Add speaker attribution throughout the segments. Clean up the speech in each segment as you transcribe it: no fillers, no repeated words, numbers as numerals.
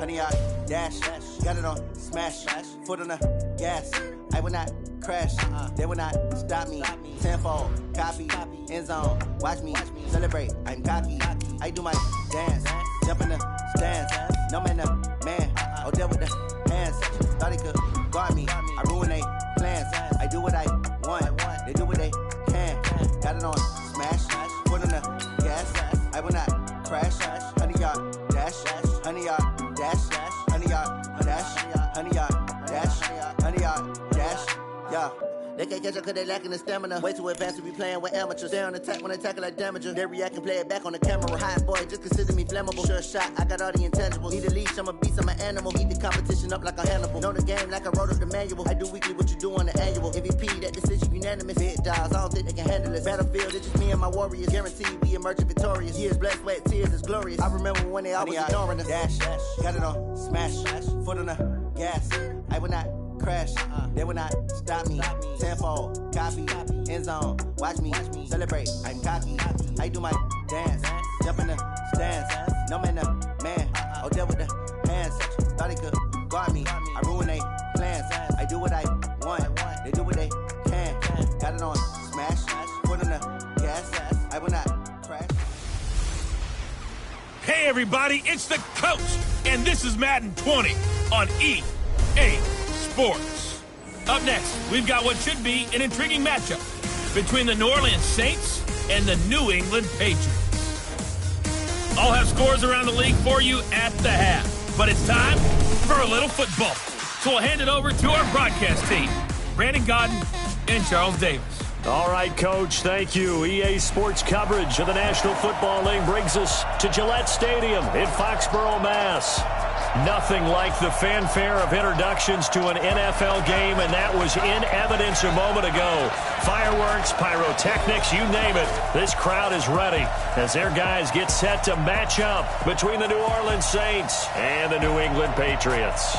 Speaker 1: 100-yard dash. Got it on smash. Foot on the gas. I will not crash. They will not stop me. Tenfold, copy, end zone. Watch me celebrate. I'm cocky. I do my dance. Jump in the stands. No man, no man. Odell with the hands. Thought he could guard me. I ruin they plans. I do what I want. They do what they can. Got it on smash. Foot on the gas. I will not crash. 100-yard dash. 100-yard dash. 100-yard dash. 100-yard dash. 100-yard dash. Yeah. They can't catch up cause they lacking the stamina. Way too advanced to be playing with amateurs. Stay on attack when they tackle like damager. They react and play it back on the camera. Hot boy, just consider me flammable. Sure shot, I got all the intangibles. Need a leash, I'm a beast, I'm an animal. Heat the competition up like a Hannibal. Know the game like I wrote up the manual. I do weekly what you do on the annual. MVP, that decision unanimous. Big dogs, I don't think they can handle it. Battlefield, it's just me and my warriors. Guaranteed we emerging victorious. Years, blood, sweat, tears, it's glorious. I remember when they always ignoring us. Dash, got it on smash. Foot on the gas. I will not crash. They will not stop me. Tenfold, copy, end zone. Watch me celebrate. I'm cocky. I do my dance. Jump in the stands. No man, no man. Odell with the hands. Thought he could guard me. I ruin they plans. I do what I want. They do what they can. Got it on smash. Foot on the gas. I will not crash.
Speaker 2: Hey everybody, it's the coach, and this is Madden 20 on EA Sports. Up next, we've got what should be an intriguing matchup between the New Orleans Saints and the New England Patriots. I'll have scores around the league for you at the half, but it's time for a little football. So we'll hand it over to our broadcast team, Brandon Godden and Charles Davis.
Speaker 3: All right, Coach, thank you. EA Sports coverage of the National Football League brings us to Gillette Stadium in Foxborough, Mass. Nothing like the fanfare of introductions to an NFL game, and that was in evidence a moment ago. Fireworks, pyrotechnics, you name it. This crowd is ready as their guys get set to match up between the New Orleans Saints and the New England Patriots.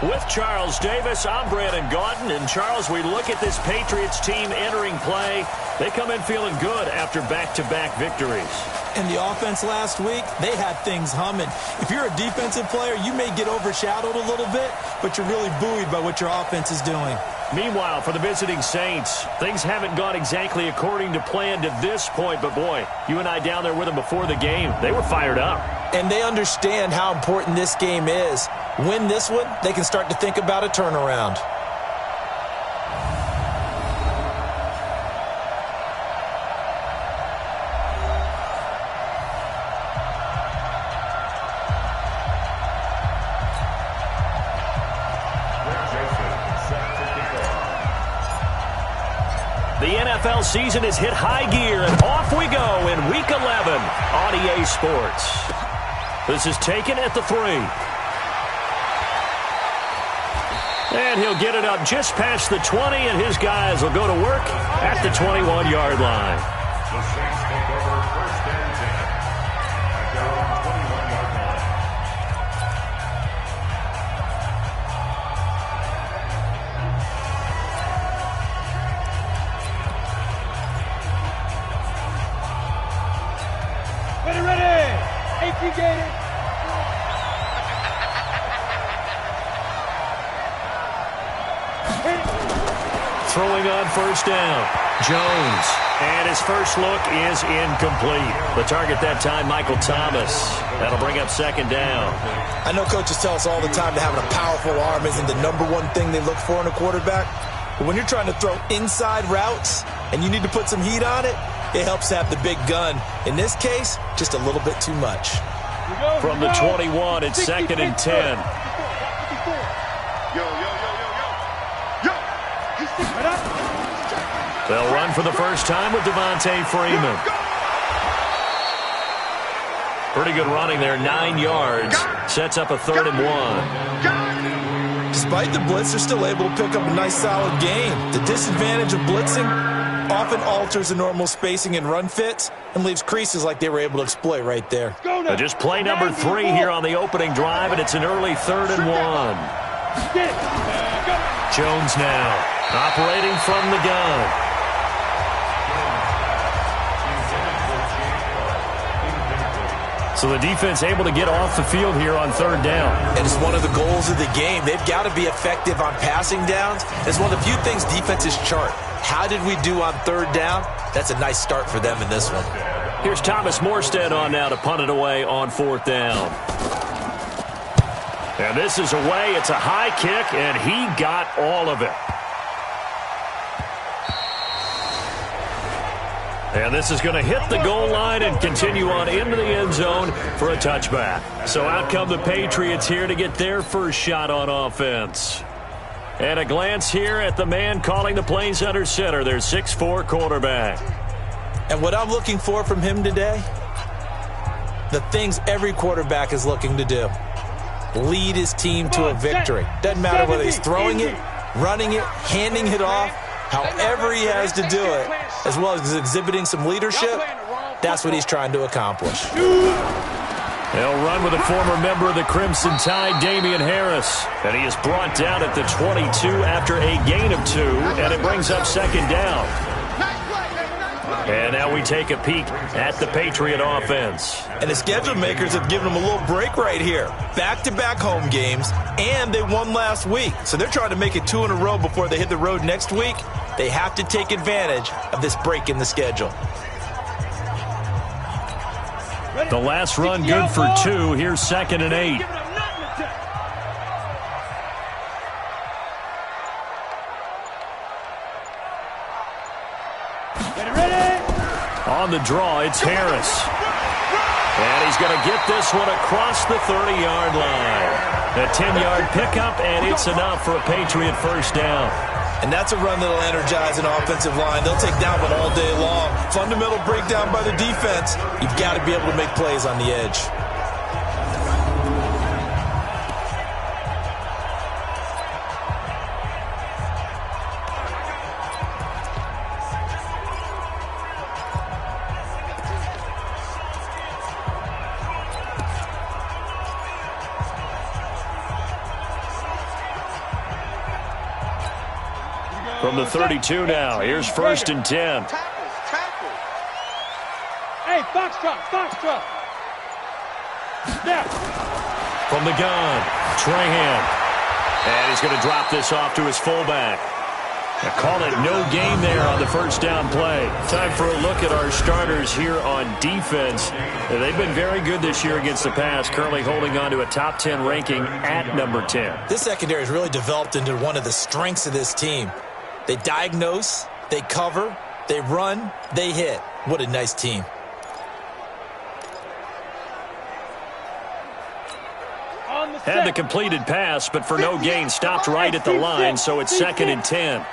Speaker 3: With Charles Davis, I'm Brandon Gaudin. And Charles, we look at this Patriots team entering play. They come in feeling good after back-to-back victories.
Speaker 4: And the offense last week, they had things humming. If you're a defensive player, you may get overshadowed a little bit, but you're really buoyed by what your offense is doing.
Speaker 3: Meanwhile, for the visiting Saints, things haven't gone exactly according to plan to this point. But, boy, you and I down there with them before the game, they were fired up.
Speaker 4: And they understand how important this game is. Win this one, they can start to think about a turnaround.
Speaker 3: The NFL season has hit high gear, and off we go in Week 11 on EA Sports. This is taken at the 3. And he'll get it up just past the 20, and his guys will go to work at the 21-yard line.
Speaker 5: The Saints take over 1st and 10 at their own 21-yard line.
Speaker 6: Ready! AP Gator!
Speaker 3: Throwing on 1st down. Jones. And his first look is incomplete. The target that time, Michael Thomas. That'll bring up 2nd down.
Speaker 4: I know coaches tell us all the time that having a powerful arm isn't the #1 thing they look for in a quarterback. But when you're trying to throw inside routes and you need to put some heat on it, it helps to have the big gun. In this case, just a little bit too much.
Speaker 3: From the 21, it's 2nd and 10. They'll run for the first time with Devontae Freeman. Pretty good running there, 9 yards. Sets up a 3rd and 1.
Speaker 4: Despite the blitz, they're still able to pick up a nice solid gain. The disadvantage of blitzing often alters the normal spacing and run fits and leaves creases like they were able to exploit right there.
Speaker 3: Just play number 3 here on the opening drive, and it's an early 3rd and 1. Jones now operating from the gun. So the defense able to get off the field here on third down.
Speaker 4: And it's one of the goals of the game. They've got to be effective on passing downs. It's one of the few things defenses chart. How did we do on third down? That's a nice start for them in this one.
Speaker 3: Here's Thomas Morstead on now to punt it away on fourth down. And this is away. It's a high kick, and he got all of it. And this is going to hit the goal line and continue on into the end zone for a touchback. So out come the Patriots here to get their first shot on offense. And a glance here at the man calling the plays under center, their 6'4" quarterback.
Speaker 4: And what I'm looking for from him today, the things every quarterback is looking to do. Lead his team to a victory. Doesn't matter whether he's throwing it, running it, handing it off, however he has to do it, as well as exhibiting some leadership, that's what he's trying to accomplish.
Speaker 3: They'll run with a former member of the Crimson Tide, Damian Harris. And he is brought down at the 22 after a gain of 2, and it brings up second down. And now we take a peek at the Patriot offense.
Speaker 4: And the schedule makers have given them a little break right here. Back-to-back home games, and they won last week. So they're trying to make it 2 in a row before they hit the road next week. They have to take advantage of this break in the schedule.
Speaker 3: The last run good for 2. Here's 2nd and 8. On the draw, it's Harris. And he's going to get this one across the 30-yard line. A 10-yard pickup, and it's enough for a Patriot first down.
Speaker 4: And that's a run that'll energize an offensive line. They'll take that one all day long. Fundamental breakdown by the defense. You've got to be able to make plays on the edge.
Speaker 3: From the 32 now, here's 1st and 10.
Speaker 6: Hey, Foxtrot. Snap.
Speaker 3: From the gun, Trahan. And he's going to drop this off to his fullback. Call it no gain there on the first down play. Time for a look at our starters here on defense. They've been very good this year against the pass, currently holding on to a top 10 ranking at number 10.
Speaker 4: This secondary has really developed into one of the strengths of this team. They diagnose, they cover, they run, they hit. What a nice team.
Speaker 3: Had the completed pass, but for no gain, stopped right at the line, so it's 2nd and 10.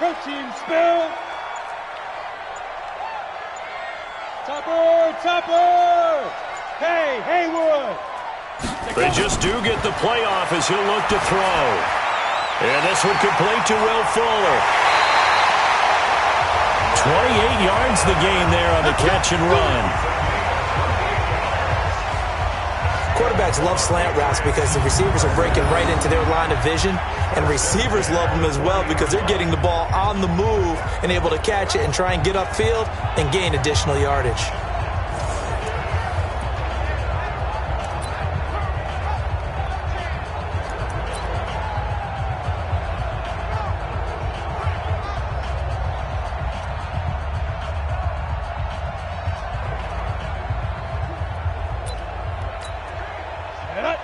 Speaker 6: Go team, spill. Topper. Hey, Haywood.
Speaker 3: They just do get the playoff as he'll look to throw. And this one complete to Will Fuller. 28 yards the gain there on the catch and run.
Speaker 4: Quarterbacks love slant routes because the receivers are breaking right into their line of vision, and receivers love them as well because they're getting the ball on the move and able to catch it and try and get upfield and gain additional yardage.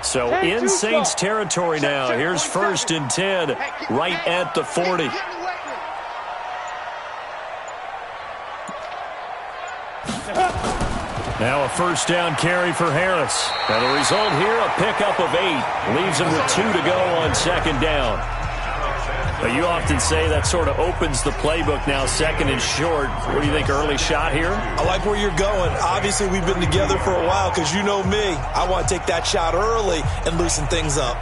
Speaker 3: So in Saints territory now. Here's 1st and 10 right at the 40. Now a first down carry for Harris. And the result here, a pickup of 8. Leaves him with 2 to go on 2nd down. But you often say that sort of opens the playbook now, 2nd and short. What do you think, early shot here?
Speaker 4: I like where you're going. Obviously, we've been together for a while because you know me. I want to take that shot early and loosen things up.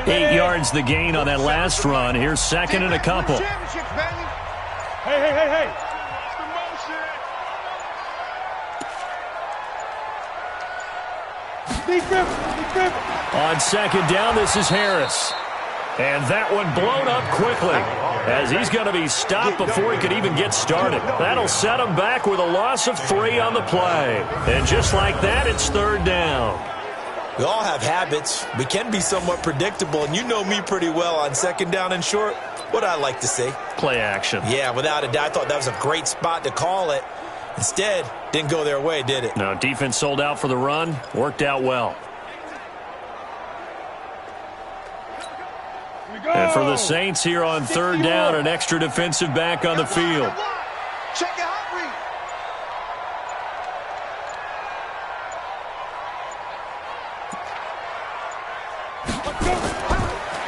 Speaker 3: Eight yards the gain on that last run. Here's 2nd and a couple.
Speaker 6: Hey.
Speaker 3: On second down, this is Harris. And that one blown up quickly as he's going to be stopped before he could even get started. That'll set him back with a loss of 3 on the play. And just like that, it's third down.
Speaker 4: We all have habits. We can be somewhat predictable, and you know me pretty well on second down and short. What I like to see?
Speaker 3: Play action.
Speaker 4: Yeah, without a doubt. I thought that was a great spot to call it. Instead, didn't go their way, did it?
Speaker 3: No, defense sold out for the run. Worked out well. And for the Saints here on third down, an extra defensive back on the field.
Speaker 7: Check it out, read.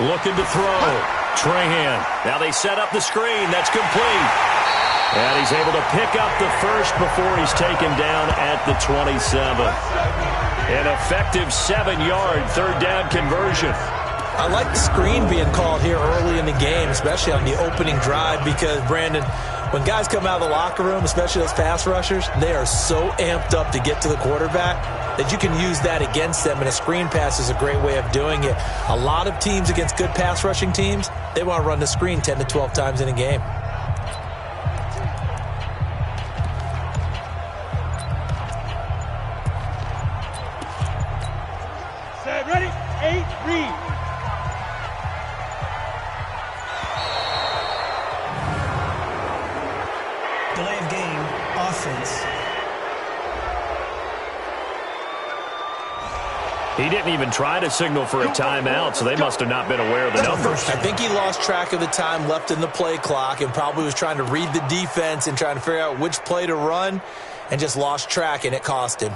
Speaker 3: Looking to throw. Trahan. Now they set up the screen. That's complete. And he's able to pick up the first before he's taken down at the 27. An effective 7-yard third down conversion.
Speaker 4: I like the screen being called here early in the game, especially on the opening drive, because, Brandon, when guys come out of the locker room, especially those pass rushers, they are so amped up to get to the quarterback that you can use that against them, and a screen pass is a great way of doing it. A lot of teams against good pass rushing teams, they want to run the screen 10 to 12 times in a game.
Speaker 6: Set, ready, 8, read.
Speaker 8: Delay of game, offense.
Speaker 3: He didn't even try to signal for a timeout, so they must have not been aware of the numbers.
Speaker 4: I think he lost track of the time left in the play clock and probably was trying to read the defense and trying to figure out which play to run and just lost track, and it cost him.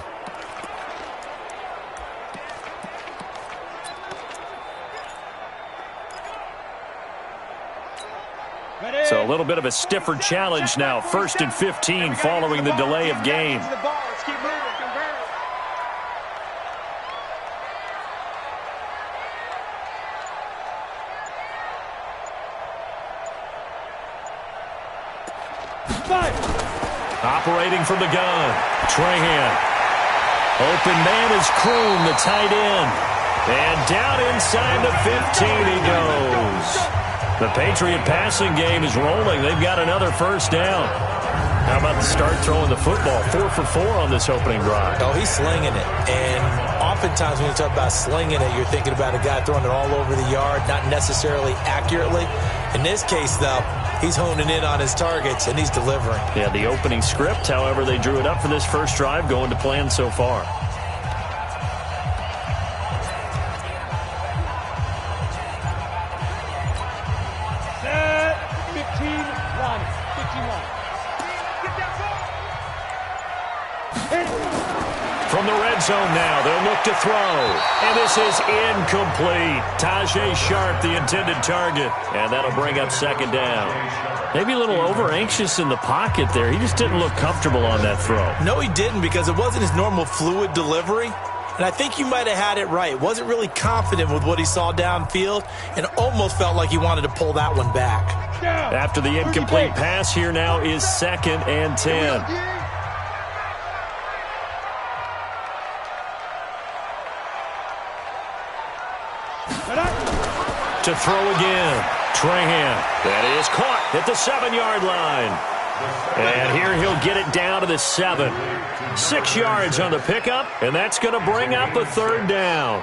Speaker 3: So a little bit of a stiffer challenge now. 1st and 15 following the delay of game.
Speaker 7: Let's keep moving.
Speaker 3: Operating from the gun. Trahan. Open man is Kroon, the tight end. And down inside the 15 he goes. The Patriot passing game is rolling. They've got another first down. How about the start throwing the football? 4 for 4 on this opening drive.
Speaker 4: Oh, he's slinging it. And oftentimes when you talk about slinging it, you're thinking about a guy throwing it all over the yard, not necessarily accurately. In this case, though, he's honing in on his targets, and he's delivering.
Speaker 3: Yeah, the opening script, however, they drew it up for this first drive, going to plan so far. From the red zone now, they'll look to throw. And this is incomplete. Tajay Sharp, the intended target. And that'll bring up second down. Maybe a little over-anxious in the pocket there. He just didn't look comfortable on that throw.
Speaker 4: No, he didn't, because it wasn't his normal fluid delivery. And I think you might have had it right. Wasn't really confident with what he saw downfield and almost felt like he wanted to pull that one back.
Speaker 3: After the incomplete pass, here now is 2nd and 10. To throw again. Trahan. That is caught at the 7-yard line. And here he'll get it down to the 7. 6 yards on the pickup, and that's going to bring up a third down.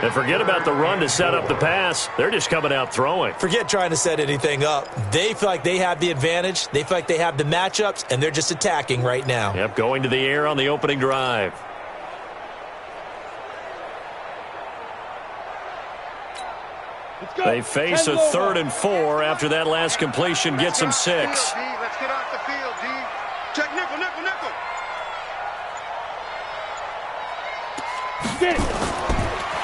Speaker 3: And forget about the run to set up the pass. They're just coming out throwing.
Speaker 4: Forget trying to set anything up. They feel like they have the advantage. They feel like they have the matchups, and they're just attacking right now.
Speaker 3: Yep, going to the air on the opening drive. They face a 3rd and 4 after that last completion gets them 6.
Speaker 7: Let's get off the field, D. Check nickel, nickel, nickel.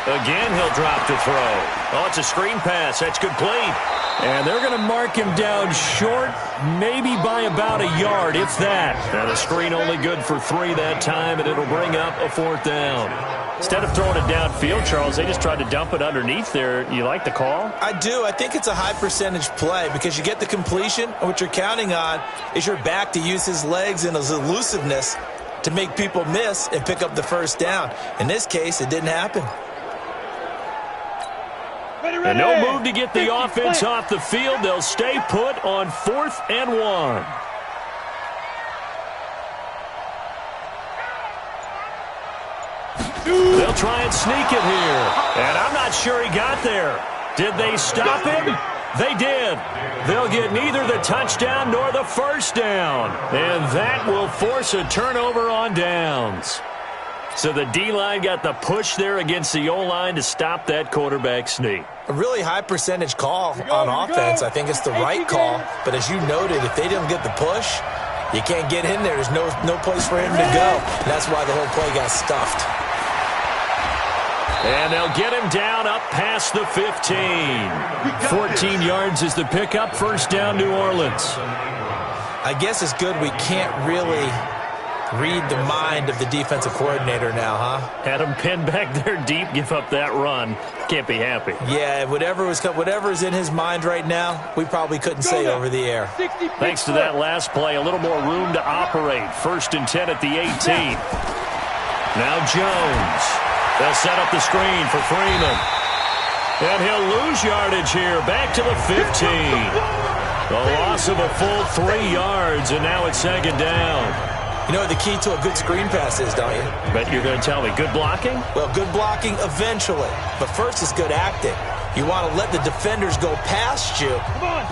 Speaker 3: Again, he'll drop to throw. Oh, it's a screen pass. That's complete. And they're going to mark him down short, maybe by about a yard, if that. Now the screen only good for 3 that time, and it'll bring up a 4th down. Instead of throwing it downfield, Charles, they just tried to dump it underneath there. You like the call?
Speaker 4: I do. I think it's a high percentage play because you get the completion, and what you're counting on is your back to use his legs and his elusiveness to make people miss and pick up the first down. In this case, it didn't happen.
Speaker 3: And no move to get the offense off the field. They'll stay put on 4th and 1. They'll try and sneak it here. And I'm not sure he got there. Did they stop him? They did. They'll get neither the touchdown nor the first down. And that will force a turnover on downs. So the D-line got the push there against the O-line to stop that quarterback sneak.
Speaker 4: A really high percentage call on offense. I think it's the right call. But as you noted, if they didn't get the push, you can't get in there. There's no place for him to go. And that's why the whole play got stuffed.
Speaker 3: And they'll get him down up past the 15. 14 yards is the pickup. First down, New Orleans.
Speaker 4: I guess it's good we can't really read the mind of the defensive coordinator now, huh?
Speaker 3: Had him pinned back there deep, give up that run. Can't be happy.
Speaker 4: Yeah, whatever's in his mind right now, we probably couldn't say over the air.
Speaker 3: Thanks to that last play, a little more room to operate. 1st and 10 at the 18. Now Jones. They'll set up the screen for Freeman. And he'll lose yardage here. Back to the 15. The loss of a full 3 yards, and now it's 2nd down.
Speaker 4: You know what the key to a good screen pass is, don't you?
Speaker 3: Bet you're going to tell me. Good blocking?
Speaker 4: Well, good blocking eventually. But first is good acting. You want to let the defenders go past you,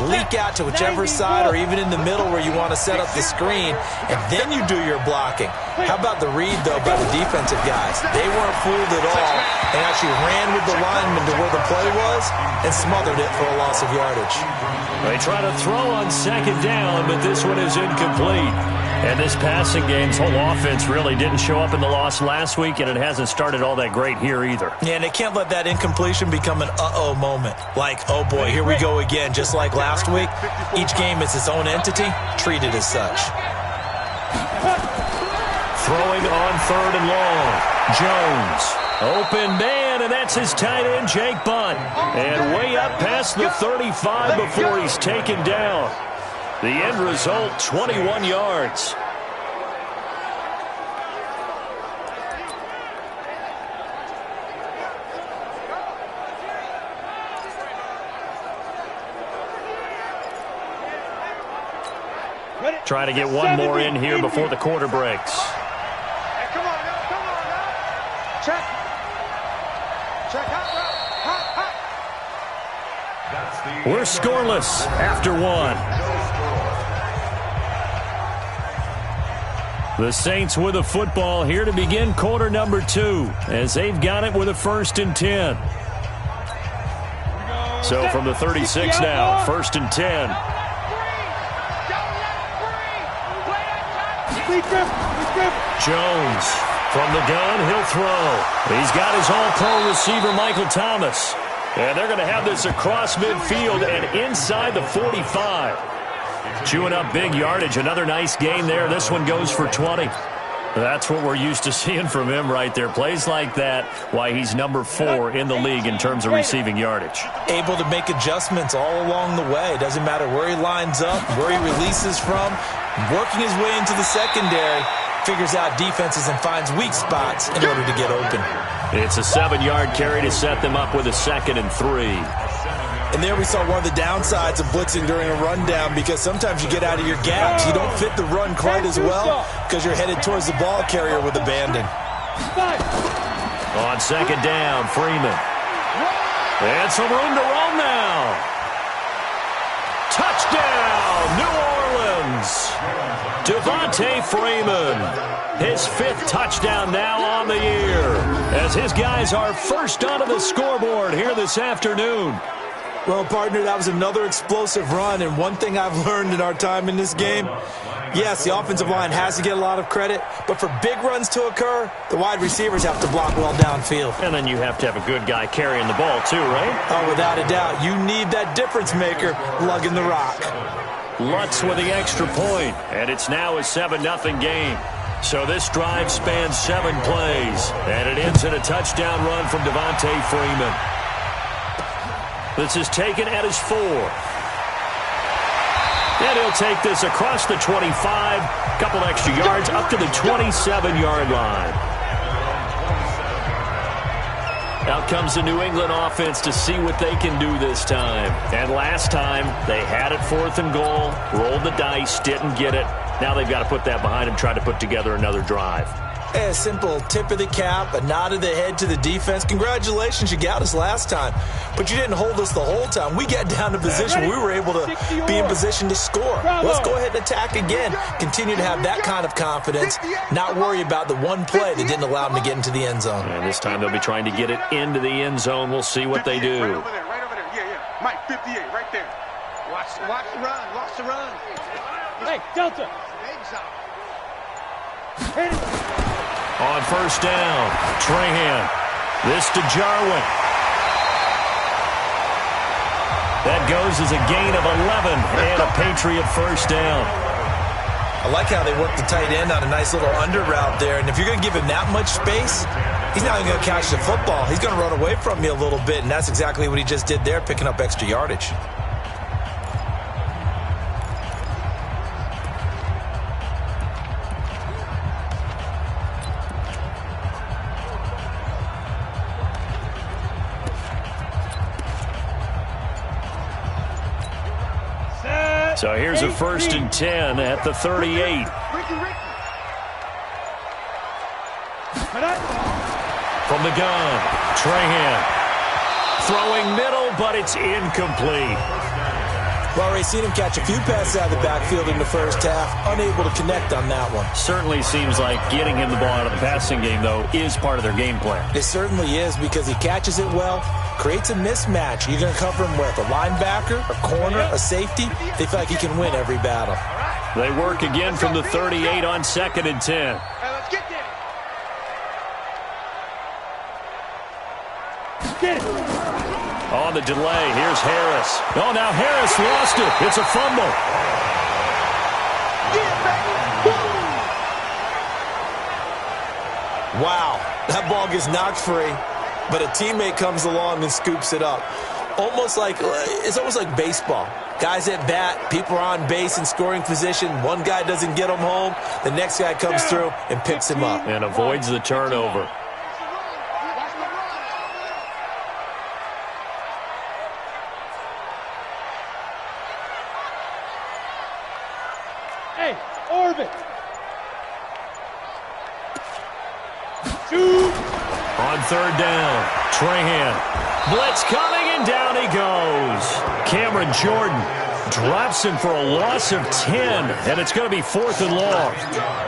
Speaker 4: leak out to whichever side or even in the middle where you want to set up the screen, and then you do your blocking. How about the read, though, by the defensive guys? They weren't fooled at all. They actually ran with the lineman to where the play was and smothered it for a loss of yardage.
Speaker 3: They try to throw on 2nd down, but this one is incomplete. And this passing game's whole offense really didn't show up in the loss last week, and it hasn't started all that great here either.
Speaker 4: Yeah, and they can't let that incompletion become an uh-oh moment. Like, oh boy, here we go again. Just like last week, each game is its own entity, treated as such.
Speaker 3: Throwing on 3rd and long. Jones. Open man, and that's his tight end, Jake Bunt. And way up past the 35 before he's taken down. The end result, 21 yards. Try to get one more in here before the quarter breaks.
Speaker 7: Hey, come on now. Check. Check out. Hot.
Speaker 3: We're scoreless after 1. The Saints with a football here to begin quarter number 2 as they've got it with a 1st and 10. So from the 36 now, 1st and 10. Jones from the gun, he'll throw. He's got his all-pro receiver, Michael Thomas. And they're going to have this across midfield and inside the 45. Chewing up big yardage. Another nice gain there. This one goes for 20. That's what we're used to seeing from him right there. Plays like that, why he's number 4 in the league in terms of receiving yardage.
Speaker 4: Able to make adjustments all along the way. Doesn't matter where he lines up, where he releases from. Working his way into the secondary. Figures out defenses and finds weak spots in order to get open.
Speaker 3: It's a 7-yard carry to set them up with a 2nd and 3.
Speaker 4: And there we saw one of the downsides of blitzing during a rundown, because sometimes you get out of your gaps. You don't fit the run quite as well because you're headed towards the ball carrier with abandon.
Speaker 3: On 2nd down, Freeman. And some room to roam now. Touchdown, New Orleans. Devontae Freeman. His 5th touchdown now on the year as his guys are first onto the scoreboard here this afternoon.
Speaker 4: Well, partner, that was another explosive run, and one thing I've learned in our time in this game, yes, the offensive line has to get a lot of credit, but for big runs to occur, the wide receivers have to block well downfield.
Speaker 3: And then you have to have a good guy carrying the ball too, right?
Speaker 4: Oh, without a doubt. You need that difference maker lugging the rock.
Speaker 3: Lutz with the extra point, and it's now a 7-0 game. So this drive spans 7 plays, and it ends in a touchdown run from Devontae Freeman. This is taken at his 4. And he'll take this across the 25, a couple extra yards, up to the 27-yard line. Out comes the New England offense to see what they can do this time. And last time, they had it 4th and goal, rolled the dice, didn't get it. Now they've got to put that behind them, try to put together another drive.
Speaker 4: A simple tip of the cap, a nod of the head to the defense. Congratulations, you got us last time. But you didn't hold us the whole time. We got down to position. We were able to be in position to score. Let's go ahead and attack again. Continue to have that kind of confidence. Not worry about the one play that didn't allow them to get into the end zone.
Speaker 3: And this time they'll be trying to get it into the end zone. We'll see what they do.
Speaker 7: Right over there, right over there. Yeah. Mike, 58, right there.
Speaker 6: Watch the run. Watch the run. Hey, Delta. Hit it.
Speaker 3: On first down, Trahan. This to Jarwin. That goes as a gain of 11 and a Patriot first down.
Speaker 4: I like how they work the tight end on a nice little under route there. And if you're going to give him that much space, he's not even going to catch the football. He's going to run away from you a little bit, and that's exactly what he just did there, picking up extra yardage.
Speaker 3: So here's a 1st and 10 at the 38. From the gun, Trahan. Throwing middle, but it's incomplete.
Speaker 4: Well, already seen him catch a few passes out of the backfield in the first half. Unable to connect on that one.
Speaker 3: Certainly seems like getting him the ball out of the passing game, though, is part of their game plan.
Speaker 4: It certainly is, because he catches it well, creates a mismatch. You're going to cover him with a linebacker, a corner, a safety. They feel like he can win every battle.
Speaker 3: They work again from the 38 on 2nd and 10.
Speaker 6: Let's get there. Get it.
Speaker 3: On the delay, here's Harris. Oh, now Harris lost it. It's a fumble.
Speaker 4: Wow, that ball gets knocked free, but a teammate comes along and scoops it up. It's almost like baseball. Guys at bat, people are on base in scoring position. One guy doesn't get him home. The next guy comes through and picks him up.
Speaker 3: And avoids the turnover.
Speaker 6: Hey, orbit. Shoot.
Speaker 3: On 3rd down, Trahan. Blitz coming, and down he goes. Cameron Jordan drops him for a loss of 10, and it's going to be 4th and long.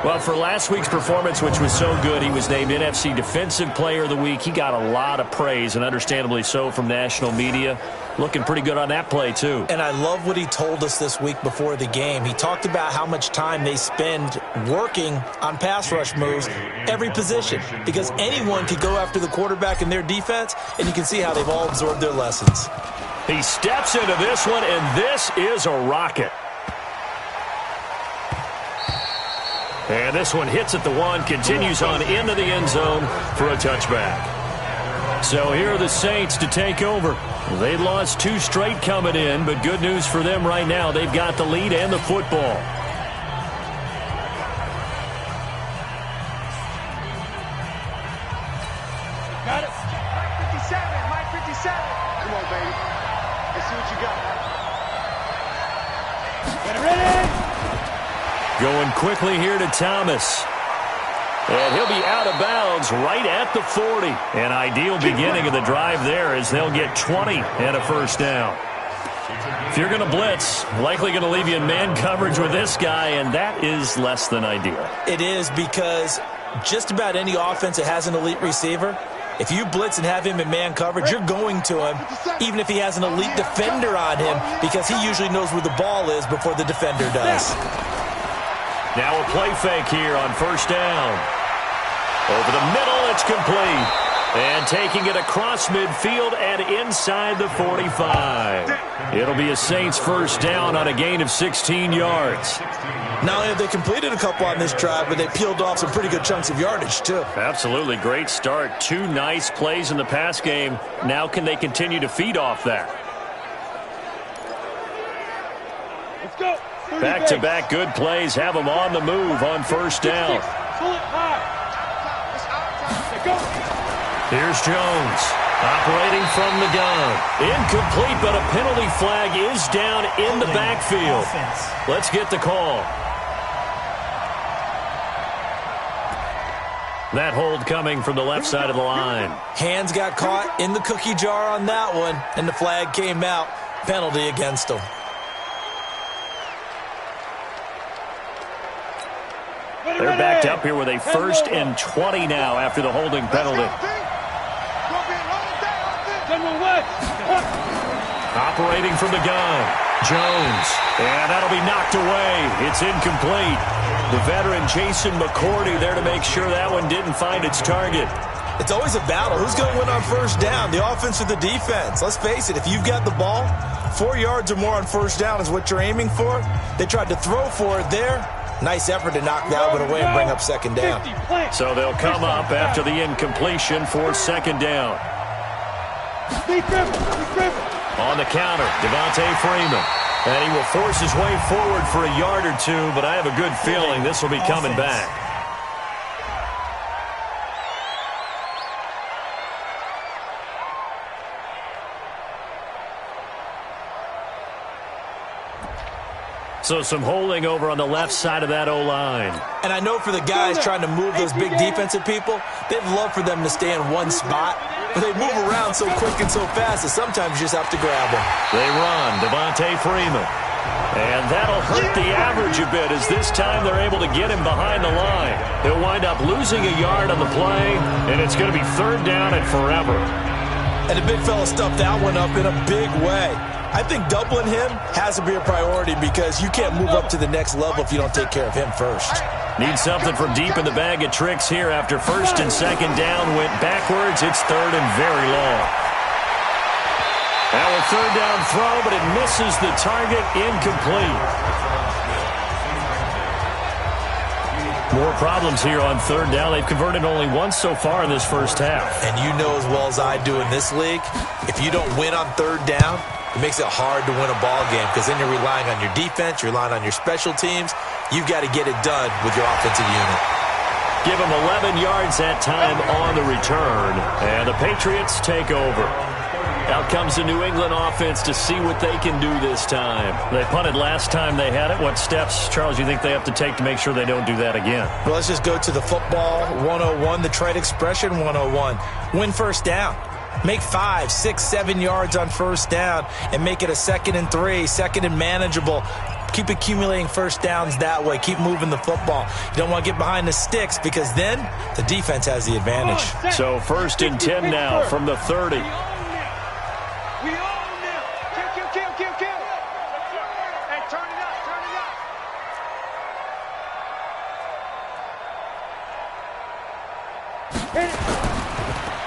Speaker 3: Well, for last week's performance, which was so good, he was named NFC Defensive Player of the Week. He got a lot of praise, and understandably so, from national media. Looking pretty good on that play, too.
Speaker 4: And I love what he told us this week before the game. He talked about how much time they spend working on pass rush moves, every position, because anyone could go after the quarterback in their defense, and you can see how they've all absorbed their lessons.
Speaker 3: He steps into this one, and this is a rocket. And this one hits at the 1, continues on into the end zone for a touchback. So here are the Saints to take over. They lost 2 straight coming in, but good news for them right now. They've got the lead and the football.
Speaker 6: Got it.
Speaker 7: Mike 57, Mike 57. Come on, baby. Let's see what you got.
Speaker 6: Get it ready.
Speaker 3: Going quickly here to Thomas. And he'll be out of bounds right at the 40. An ideal beginning of the drive there, as they'll get 20 and a first down. If you're going to blitz, likely going to leave you in man coverage with this guy, and that is less than ideal.
Speaker 4: It is, because just about any offense that has an elite receiver, if you blitz and have him in man coverage, you're going to him, even if he has an elite defender on him, because he usually knows where the ball is before the defender does.
Speaker 3: Now a play fake here on first down. Over the middle, it's complete. And taking it across midfield and inside the 45. It'll be a Saints first down on a gain of 16 yards.
Speaker 4: Not only have they completed a couple on this drive, but they peeled off some pretty good chunks of yardage, too.
Speaker 3: Absolutely. Great start. 2 nice plays in the pass game. Now can they continue to feed off that?
Speaker 6: Let's go.
Speaker 3: Back-to-back good plays have them on the move on first down. Here's Jones, operating from the gun. Incomplete, but a penalty flag is down in the backfield. Let's get the call. That hold coming from the left side of the line.
Speaker 4: Hands got caught in the cookie jar on that one, and the flag came out. Penalty against them.
Speaker 3: They're backed up here with a 1st and 20 now after the holding penalty. Operating from the gun, Jones, and that'll be knocked away. It's incomplete. The veteran Jason McCourty there to make sure that one didn't find its target.
Speaker 4: It's always a battle. Who's going to win on first down, the offense or the defense? Let's face it, if you've got the ball, 4 yards or more on first down is what you're aiming for. They tried to throw for it there. Nice effort to knock that one away and bring up second down.
Speaker 3: So they'll come up after the incompletion for second down. On the counter, Devontae Freeman. And he will force his way forward for a yard or two, but I have a good feeling this will be coming back. So some holding over on the left side of that O-line.
Speaker 4: And I know for the guys trying to move those big defensive people, they'd love for them to stay in one spot. But they move around so quick and so fast that sometimes you just have to grab them.
Speaker 3: They run, Devontae Freeman. And that'll hurt the average a bit as this time they're able to get him behind the line. He'll wind up losing a yard on the play, and it's going to be 3rd down and forever.
Speaker 4: And the big fella stuffed that one up in a big way. I think doubling him has to be a priority because you can't move up to the next level if you don't take care of him first.
Speaker 3: Need something from deep in the bag of tricks here after 1st and 2nd down went backwards. It's 3rd and very long. Now a 3rd down throw, but it misses the target, incomplete. More problems here on 3rd down. They've converted only once so far in this first half.
Speaker 4: And you know as well as I do in this league, if you don't win on 3rd down, it makes it hard to win a ball game because then you're relying on your defense, you're relying on your special teams. You've got to get it done with your offensive unit.
Speaker 3: Give them 11 yards that time on the return, and the Patriots take over. Out comes the New England offense to see what they can do this time. They punted last time they had it. What steps, Charles, you think they have to take to make sure they don't do that again?
Speaker 4: Well, let's just go to the football 101, the trade expression 101. Win first down. Make 5, 6, 7 yards on first down and make it a 2nd and 3, 2nd and manageable. Keep accumulating first downs that way. Keep moving the football. You don't want to get behind the sticks because then the defense has the advantage.
Speaker 3: So 1st and 10 now from the 30.
Speaker 7: We own them. Kill. Hey, turn it up.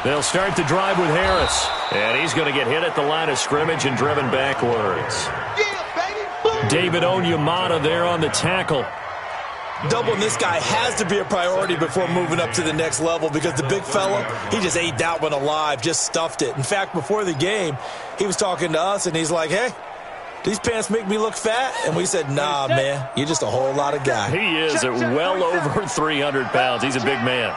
Speaker 3: They'll start the drive with Harris. And he's going to get hit at the line of scrimmage and driven backwards. David Onyemata there on the tackle.
Speaker 4: Doubling this guy has to be a priority before moving up to the next level because the big fella, he just ate that one alive, just stuffed it. In fact, before the game, he was talking to us, and he's like, hey, these pants make me look fat? And we said, nah, man, you're just a whole lot of guy.
Speaker 3: He is at well over 300 pounds. He's a big man.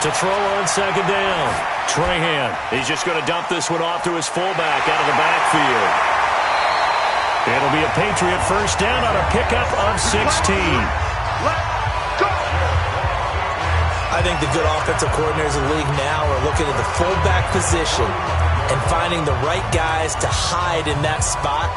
Speaker 3: To throw on 2nd down. Trahan. He's just going to dump this one off to his fullback out of the backfield. It'll be a Patriot first down on a pickup of 16.
Speaker 4: I think the good offensive coordinators in the league now are looking at the fullback position and finding the right guys to hide in that spot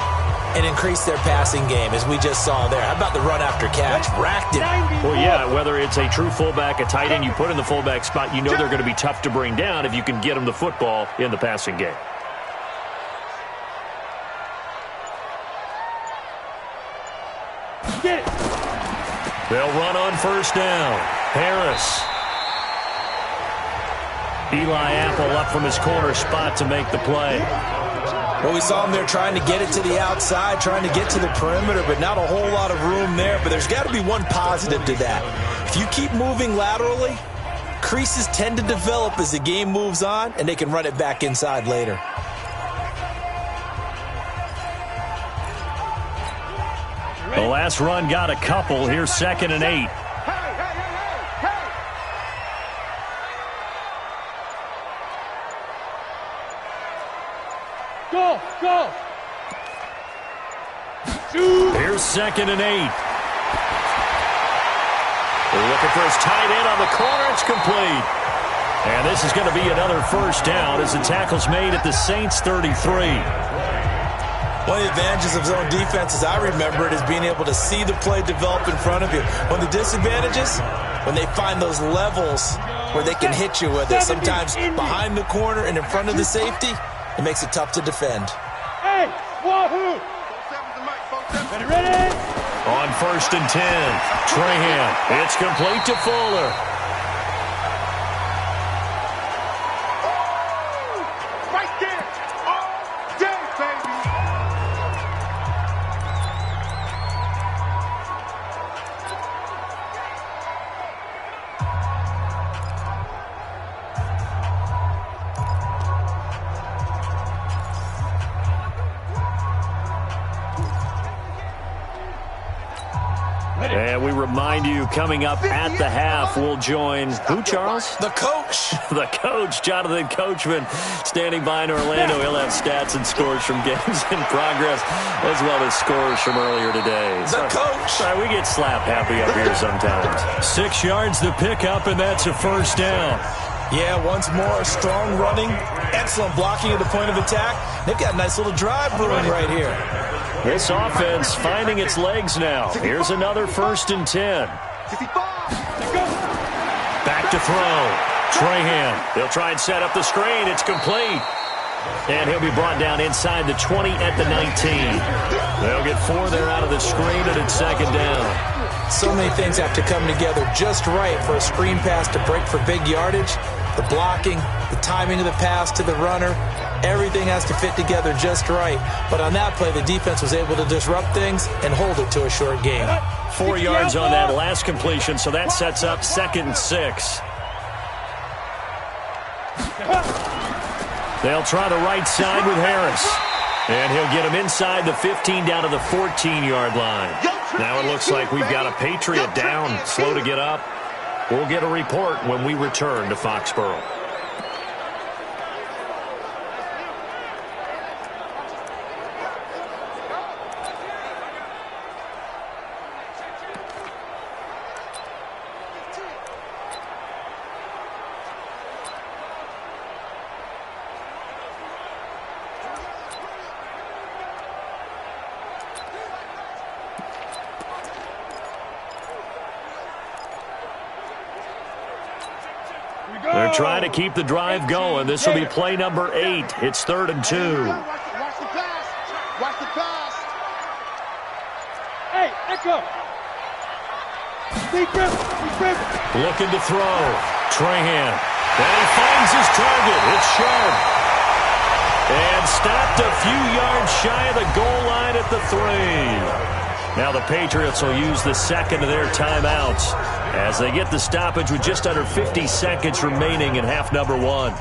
Speaker 4: and increase their passing game, as we just saw there. How about the run after catch? Racked it.
Speaker 3: Well, yeah, whether it's a true fullback, a tight end you put in the fullback spot, you know they're going to be tough to bring down if you can get them the football in the passing game. They'll run on first down. Harris. Eli Apple up from his corner spot to make the play.
Speaker 4: Well, we saw him there trying to get it to the outside, trying to get to the perimeter, but not a whole lot of room there. But there's got to be one positive to that. If you keep moving laterally, creases tend to develop as the game moves on, and they can run it back inside later.
Speaker 3: The last run got a couple. Here's 2nd and 8.
Speaker 7: Go, go.
Speaker 3: Here's 2nd and 8. They're looking for his tight end on the corner. It's complete. And this is going to be another first down as the tackle's made at the Saints 33.
Speaker 4: One of the advantages of zone defense, as I remember it, is being able to see the play develop in front of you. One of the disadvantages, when they find those levels where they can hit you with it, sometimes behind the corner and in front of the safety, it makes it tough to defend.
Speaker 7: Hey, wahoo! Ready?
Speaker 3: On 1st and 10, Trahan. It's complete to Fuller.
Speaker 7: Right there! All day, baby!
Speaker 3: And we remind you, coming up at the half, we'll join who, Charles?
Speaker 4: The coach.
Speaker 3: The coach, Jonathan Coachman, standing by in Orlando. He'll have stats and scores from games in progress, as well as scores from earlier today.
Speaker 4: The coach.
Speaker 3: Sorry, we get slap happy up here sometimes. 6 yards to pick up, and that's a first down.
Speaker 4: Yeah, once more, strong running, excellent blocking at the point of attack. They've got a nice little drive brewing right here.
Speaker 3: This offense finding its legs now. Here's another 1st and 10. Back to throw. Trahan. He'll try and set up the screen. It's complete. And he'll be brought down inside the 20 at the 19. They'll get 4 there out of the screen, and it's 2nd down.
Speaker 4: So many things have to come together just right for a screen pass to break for big yardage. The blocking, the timing of the pass to the runner, everything has to fit together just right. But on that play, the defense was able to disrupt things and hold it to a short gain.
Speaker 3: 4 yards on that last completion, so that sets up 2nd and 6. They'll try the right side with Harris. And he'll get him inside the 15 down to the 14-yard line. Now it looks like we've got a Patriot down, slow to get up. We'll get a report when we return to Foxborough. They're trying to keep the drive going. This will be play number 8. It's 3rd and 2.
Speaker 7: Watch the pass. Watch the pass. Hey, Echo. Deep grip.
Speaker 3: Looking to throw. Trahan. And he finds his target. It's Sharp. And stopped a few yards shy of the goal line at the 3. Now the Patriots will use the second of their timeouts as they get the stoppage with just under 50 seconds remaining in half number 1.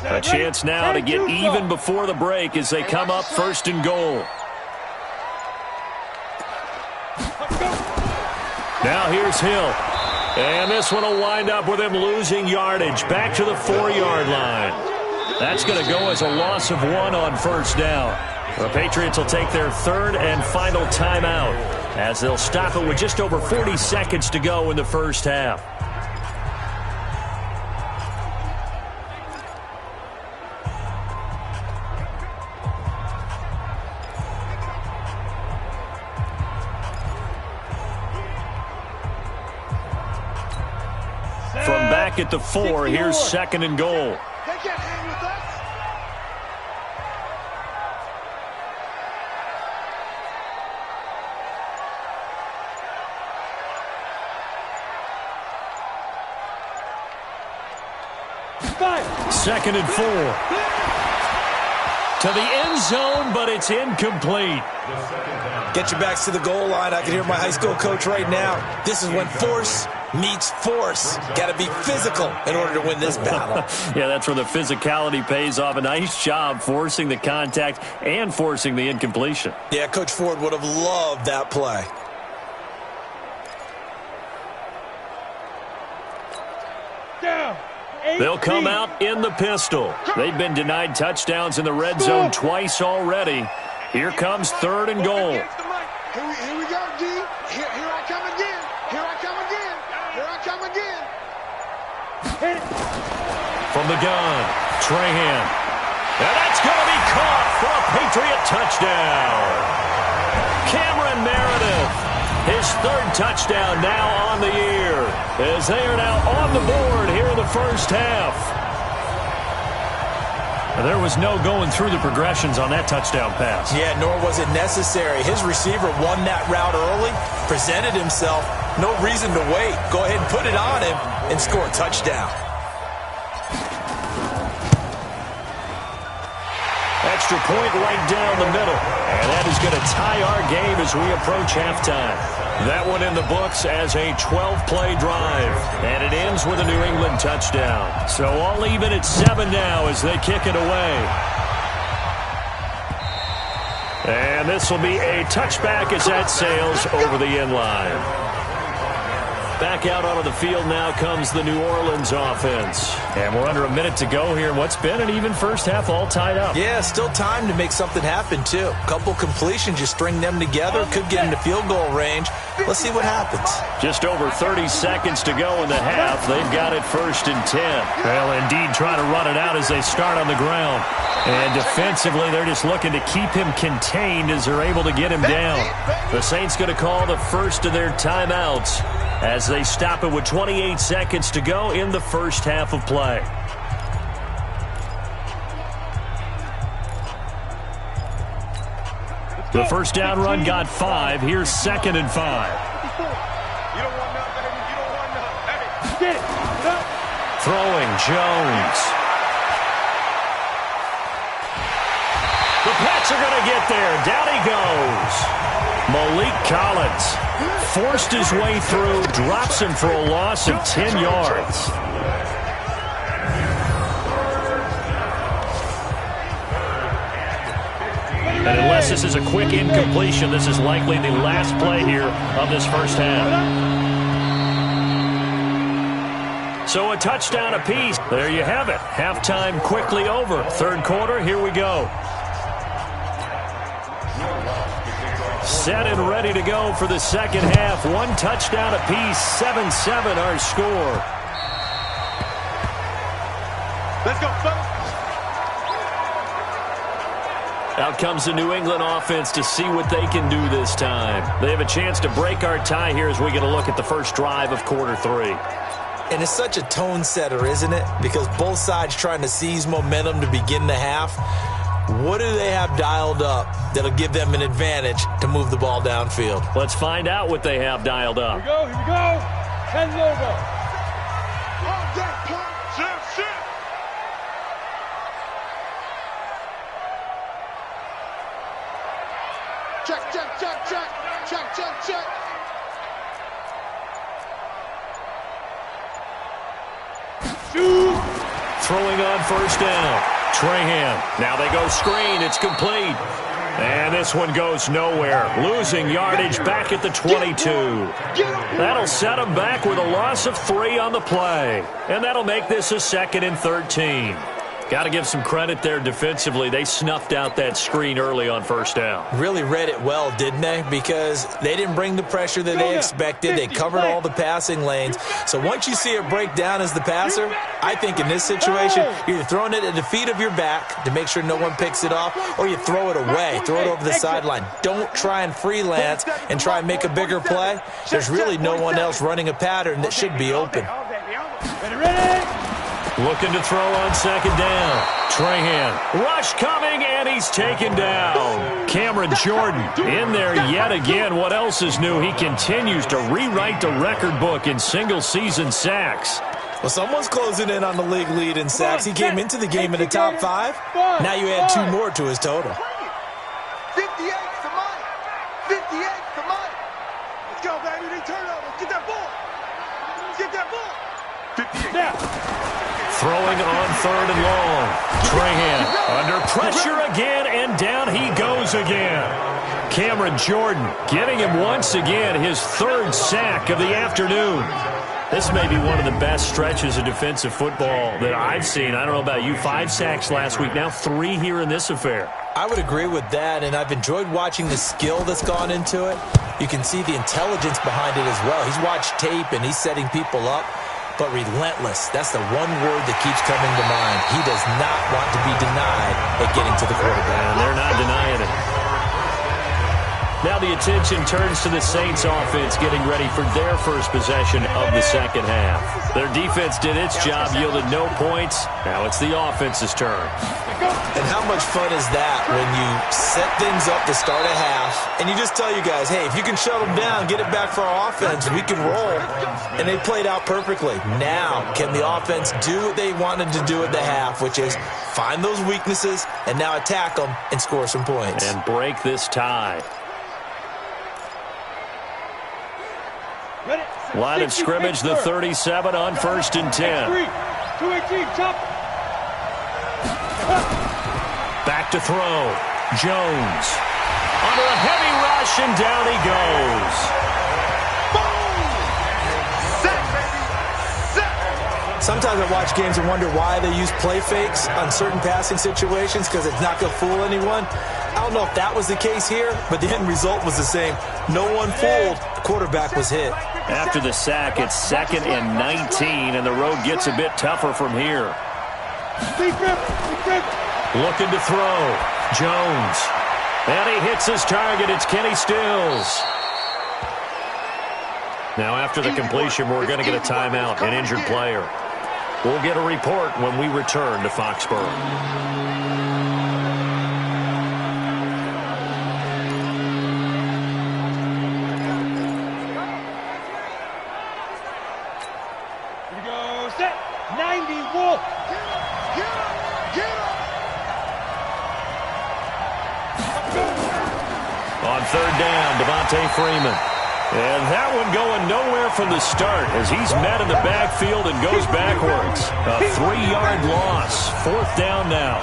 Speaker 3: A chance now to get even before the break as they come up 1st and goal. Now here's Hill. And this one will wind up with him losing yardage back to the 4-yard line. That's going to go as a loss of 1 on 1st down. The Patriots will take their 3rd and final timeout as they'll stop it with just over 40 seconds to go in the first half. From back at the 4, here's 2nd and goal.
Speaker 7: They can't hang with us.
Speaker 3: 2nd and 4. To the end zone, but it's incomplete.
Speaker 4: Get your backs to the goal line. I can hear my high school coach right now. This is when force meets force. Got to be physical in order to win this battle.
Speaker 3: Yeah, that's where the physicality pays off. A nice job forcing the contact and forcing the incompletion.
Speaker 4: Yeah, Coach Ford would have loved that play.
Speaker 3: They'll come out in the pistol. They've been denied touchdowns in the red zone twice already. Here comes 3rd and goal.
Speaker 7: Here we go, D. Here I come again. Here I come again. Here I come again.
Speaker 3: From the gun, Trahan. And that's going to be caught for a Patriot touchdown. Cameron Meredith. His 3rd touchdown now on the year, as they are now on the board here in the first half. There was no going through the progressions on that touchdown pass.
Speaker 4: Yeah, nor was it necessary. His receiver won that route early, presented himself. No reason to wait. Go ahead and put it on him and score a touchdown.
Speaker 3: Extra point right down the middle. And that is going to tie our game as we approach halftime. That one in the books as a 12-play drive. And it ends with a New England touchdown. So all even at 7 now as they kick it away. And this will be a touchback as that sails over the end line. Back out onto the field now comes the New Orleans offense. And we're under a minute to go here in what's been an even first half, all tied up.
Speaker 4: Yeah, still time to make something happen, too. A couple completions, you string them together, could get into field goal range. Let's see what happens.
Speaker 3: Just over 30 seconds to go in the half. They've got it 1st and 10. Well, indeed, try to run it out as they start on the ground. And defensively, they're just looking to keep him contained as they're able to get him down. The Saints going to call the first of their timeouts as they stop it with 28 seconds to go in the first half of play. The first down run got 5. Here's 2nd and 5.
Speaker 7: You don't want nothing, baby. You don't want nothing. Hey, get it. Get up.
Speaker 3: Throwing, Jones. The Pats are going to get there. Down he goes. Malik Collins forced his way through, drops him for a loss of 10 yards. And unless this is a quick incompletion, this is likely the last play here of this first half. So a touchdown apiece. There you have it. Halftime quickly over. 3rd quarter, here we go. Set and ready to go for the 2nd half. 1 touchdown apiece, 7-7 our score.
Speaker 7: Let's go, fellas.
Speaker 3: Out comes the New England offense to see what they can do this time. They have a chance to break our tie here as we get a look at the first drive of quarter 3.
Speaker 4: And it's such a tone setter, isn't it? Because both sides trying to seize momentum to begin the half. What do they have dialed up that'll give them an advantage to move the ball downfield?
Speaker 3: Let's find out what they have dialed up.
Speaker 7: Here we go. 10 logo. All day, pump. Shit. Check. Shoot.
Speaker 3: Throwing on first down. Trahan. Now they go screen. It's complete. And this one goes nowhere. Losing yardage back at the 22. That'll set them back with a loss of 3 on the play. And that'll make this a 2nd and 13. Got to give some credit there defensively. They snuffed out that screen early on first down.
Speaker 4: Really read it well, didn't they? Because they didn't bring the pressure that they expected. They covered all the passing lanes. So once you see it break down as the passer, I think in this situation, you're either throwing it at the feet of your back to make sure no one picks it off, or you throw it away, throw it over the sideline. Don't try and freelance and try and make a bigger play. There's really no one else running a pattern that should be open.
Speaker 7: Ready?
Speaker 3: Looking to throw on 2nd down. Trahan. Rush coming, and he's taken down. Cameron Jordan in there yet again. What else is new? He continues to rewrite the record book in single-season sacks.
Speaker 4: Well, someone's closing in on the league lead in sacks. He came into the game in the top 5. Now you add 2 more to his total.
Speaker 7: 58 for Mike. 58 for Mike. Let's go, baby. They turn over. Get that ball. Get that ball. 58. Now.
Speaker 3: Throwing on 3rd and long. Trahan under pressure again, and down he goes again. Cameron Jordan getting him once again, his 3rd sack of the afternoon. This may be one of the best stretches of defensive football that I've seen. I don't know about you. 5 sacks last week, now 3 here in this affair.
Speaker 4: I would agree with that, and I've enjoyed watching the skill that's gone into it. You can see the intelligence behind it as well. He's watched tape, and he's setting people up. But relentless, that's the one word that keeps coming to mind. He does not want to be denied at getting to the quarterback.
Speaker 3: And they're not denying it. Now the attention turns to the Saints offense getting ready for their first possession of the second half. Their defense did its job, yielded no points. Now it's the offense's turn.
Speaker 4: And how much fun is that when you set things up to start a half and you just tell you guys, hey, if you can shut them down, get it back for our offense, we can roll. And they played out perfectly. Now, can the offense do what they wanted to do at the half, which is find those weaknesses and now attack them and score some points.
Speaker 3: And break this tie. Line of scrimmage, the 37 on 1st and 10.
Speaker 7: 218, chop.
Speaker 3: Back to throw. Jones. Under a heavy rush, and down he goes.
Speaker 4: Sometimes I watch games and wonder why they use play fakes on certain passing situations because it's not going to fool anyone. I don't know if that was the case here, but the end result was the same. No one fooled. The quarterback was hit.
Speaker 3: After the sack, it's 2nd and 19, and the road gets a bit tougher from here. Looking to throw. Jones. And he hits his target. It's Kenny Stills. Now after the completion, we're going to get a timeout, an injured player. We'll get a report when we return to Foxborough. On 3rd down, Devontae Freeman. And that one going nowhere from the start as he's met in the backfield and goes backwards. A 3-yard loss. 4th down now.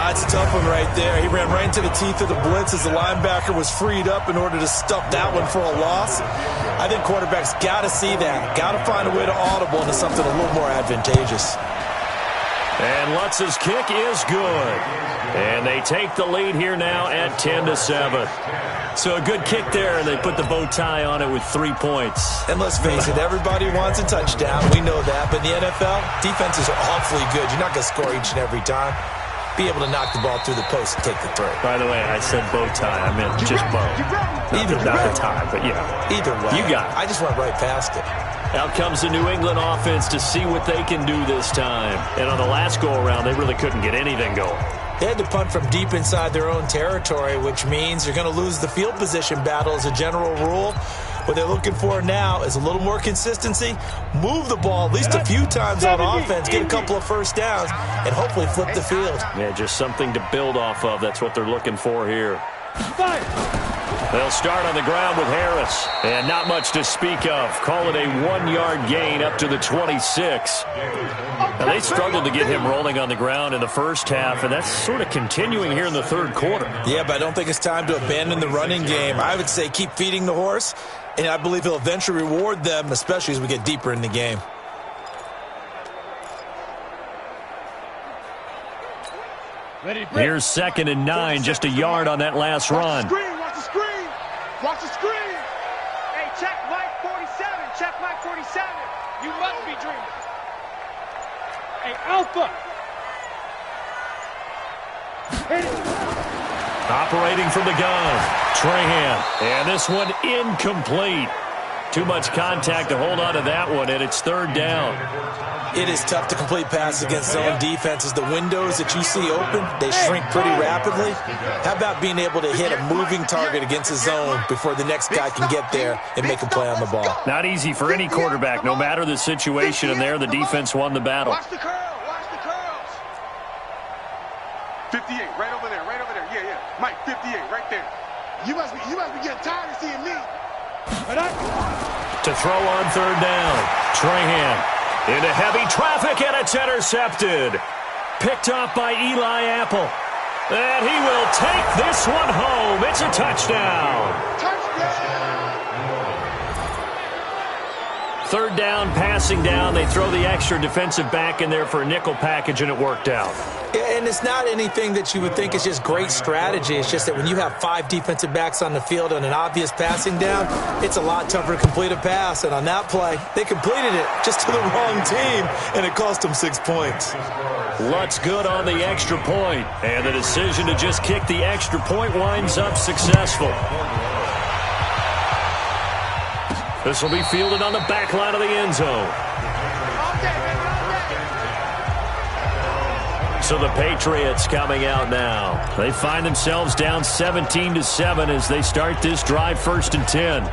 Speaker 4: It's a tough one right there. He ran right into the teeth of the blitz as the linebacker was freed up in order to stuff that one for a loss. I think quarterbacks got to see that. Got to find a way to audible into something a little more advantageous.
Speaker 3: And Lutz's kick is good. And they take the lead here now at 10-7. So a good kick there, and they put the bow tie on it with 3 points.
Speaker 4: And let's face it, everybody wants a touchdown. We know that. But in the NFL, defenses are awfully good. You're not going to score each and every time. Be able to knock the ball through the post and take the throw.
Speaker 3: By the way, I said bow tie. I meant just bow. Not the tie, but yeah.
Speaker 4: Either way.
Speaker 3: You got it.
Speaker 4: I just went right past it.
Speaker 3: Out comes the New England offense to see what they can do this time. And on the last go-around, they really couldn't get anything going.
Speaker 4: They had to punt from deep inside their own territory, which means you're going to lose the field position battle as a general rule. What they're looking for now is a little more consistency, move the ball at least a few times on offense, get a couple of first downs, and hopefully flip the field.
Speaker 3: Yeah, just something to build off of. That's what they're looking for here. They'll start on the ground with Harris. And not much to speak of. Call it a 1-yard gain up to the 26. Now, they struggled to get him rolling on the ground in the first half, and that's sort of continuing here in the 3rd quarter.
Speaker 4: Yeah, but I don't think it's time to abandon the running game. I would say keep feeding the horse, and I believe he'll eventually reward them, especially as we get deeper in the game.
Speaker 3: Here's 2nd and 9, just a yard on that last run.
Speaker 7: Watch the screen. Watch the screen.
Speaker 6: Hey, check Mike 47. Check Mike 47. You must be dreaming.
Speaker 7: Hey, Alpha. Hit it.
Speaker 3: Operating from the gun, Trahan. And this one incomplete. Too much contact to hold on to that one, and it's third down.
Speaker 4: It is tough to complete passes against zone defenses. The windows that you see open, they shrink pretty rapidly. How about being able to hit a moving target against a zone before the next guy can get there and make a play on the ball?
Speaker 3: Not easy for any quarterback, no matter the situation, and there the defense won the battle.
Speaker 7: Watch the curl. Watch the curls. 58, right over there, right over there. Yeah, yeah. Mike, 58, right there. You must be getting tired of seeing me.
Speaker 3: To throw on third down, Trahan into heavy traffic, and it's intercepted. Picked off by Eli Apple. And he will take this one home. It's a touchdown. Third down, passing down. They throw the extra defensive back in there for a nickel package, and it worked out.
Speaker 4: Yeah, and it's not anything that you would think is just great strategy. It's just that when you have 5 defensive backs on the field on an obvious passing down, it's a lot tougher to complete a pass. And on that play, they completed it just to the wrong team, and it cost them 6 points.
Speaker 3: Lutz good on the extra point, and the decision to just kick the extra point winds up successful. This will be fielded on the back line of the end zone. So the Patriots coming out now. They find themselves down 17-7 as they start this drive, 1st and 10.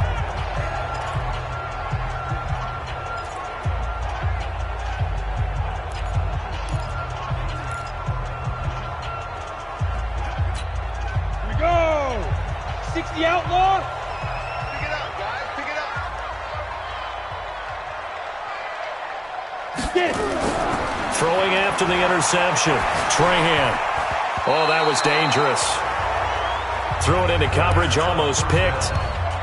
Speaker 6: Here we go. 60 outlaw.
Speaker 7: Pick it up, guys. Pick it up.
Speaker 6: Get it.
Speaker 3: Throwing after the interception. Trahan. Oh, that was dangerous. Threw it into coverage, almost picked.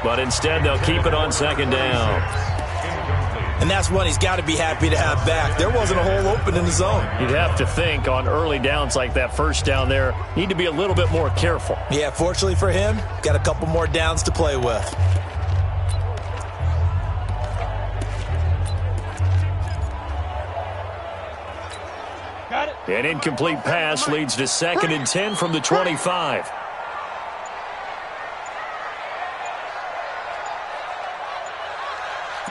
Speaker 3: But instead, they'll keep it on 2nd down.
Speaker 4: And that's one he's got to be happy to have back. There wasn't a hole open in the zone.
Speaker 3: You'd have to think on early downs like that, 1st down there, need to be a little bit more careful.
Speaker 4: Yeah, fortunately for him, got a couple more downs to play with.
Speaker 6: Got it.
Speaker 3: An incomplete pass leads to 2nd and 10 from the 25.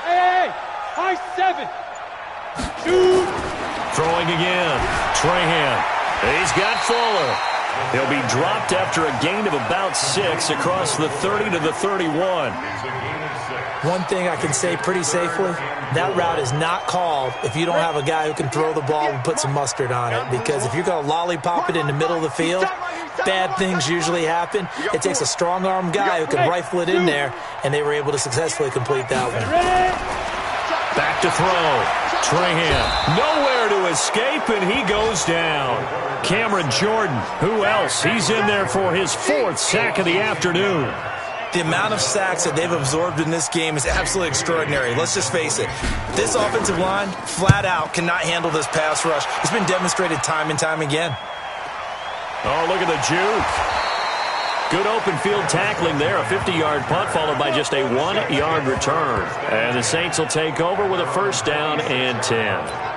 Speaker 6: Hey, high 7. Shoot.
Speaker 3: Throwing again. Trahan. He's got Fuller. He'll be dropped after a gain of about 6 across the 30 to the 31.
Speaker 4: One thing I can say pretty safely, that route is not called if you don't have a guy who can throw the ball and put some mustard on it. Because if you're going to lollipop it in the middle of the field, bad things usually happen. It takes a strong-arm guy who can rifle it in there, and they were able to successfully complete that one.
Speaker 3: Back to throw. Trahan. Nowhere to escape, and he goes down. Cameron Jordan. Who else? He's in there for his 4th sack of the afternoon.
Speaker 4: The amount of sacks that they've absorbed in this game is absolutely extraordinary. Let's just face it. This offensive line, flat out, cannot handle this pass rush. It's been demonstrated time and time again.
Speaker 3: Oh, look at the juke. Good open field tackling there. A 50-yard punt followed by just a 1-yard return. And the Saints will take over with a 1st down and 10.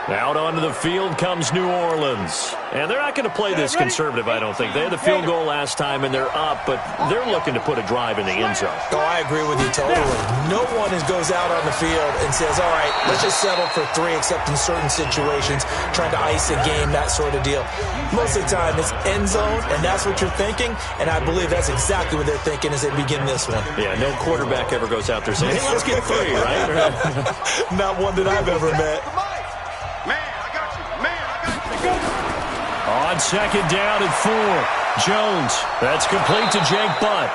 Speaker 3: Out onto the field comes New Orleans. And they're not going to play this conservative, I don't think. They had the field goal last time, and they're up, but they're looking to put a drive in the end zone.
Speaker 4: Oh, I agree with you totally. No one goes out on the field and says, all right, let's just settle for 3, except in certain situations, trying to ice a game, that sort of deal. Most of the time, it's end zone, and that's what you're thinking, and I believe that's exactly what they're thinking as they begin this one.
Speaker 3: Yeah, no quarterback ever goes out there saying, hey, let's get 3, right?
Speaker 4: Not one that I've ever met.
Speaker 3: On 2nd down and 4, Jones. That's complete to Jake Butt.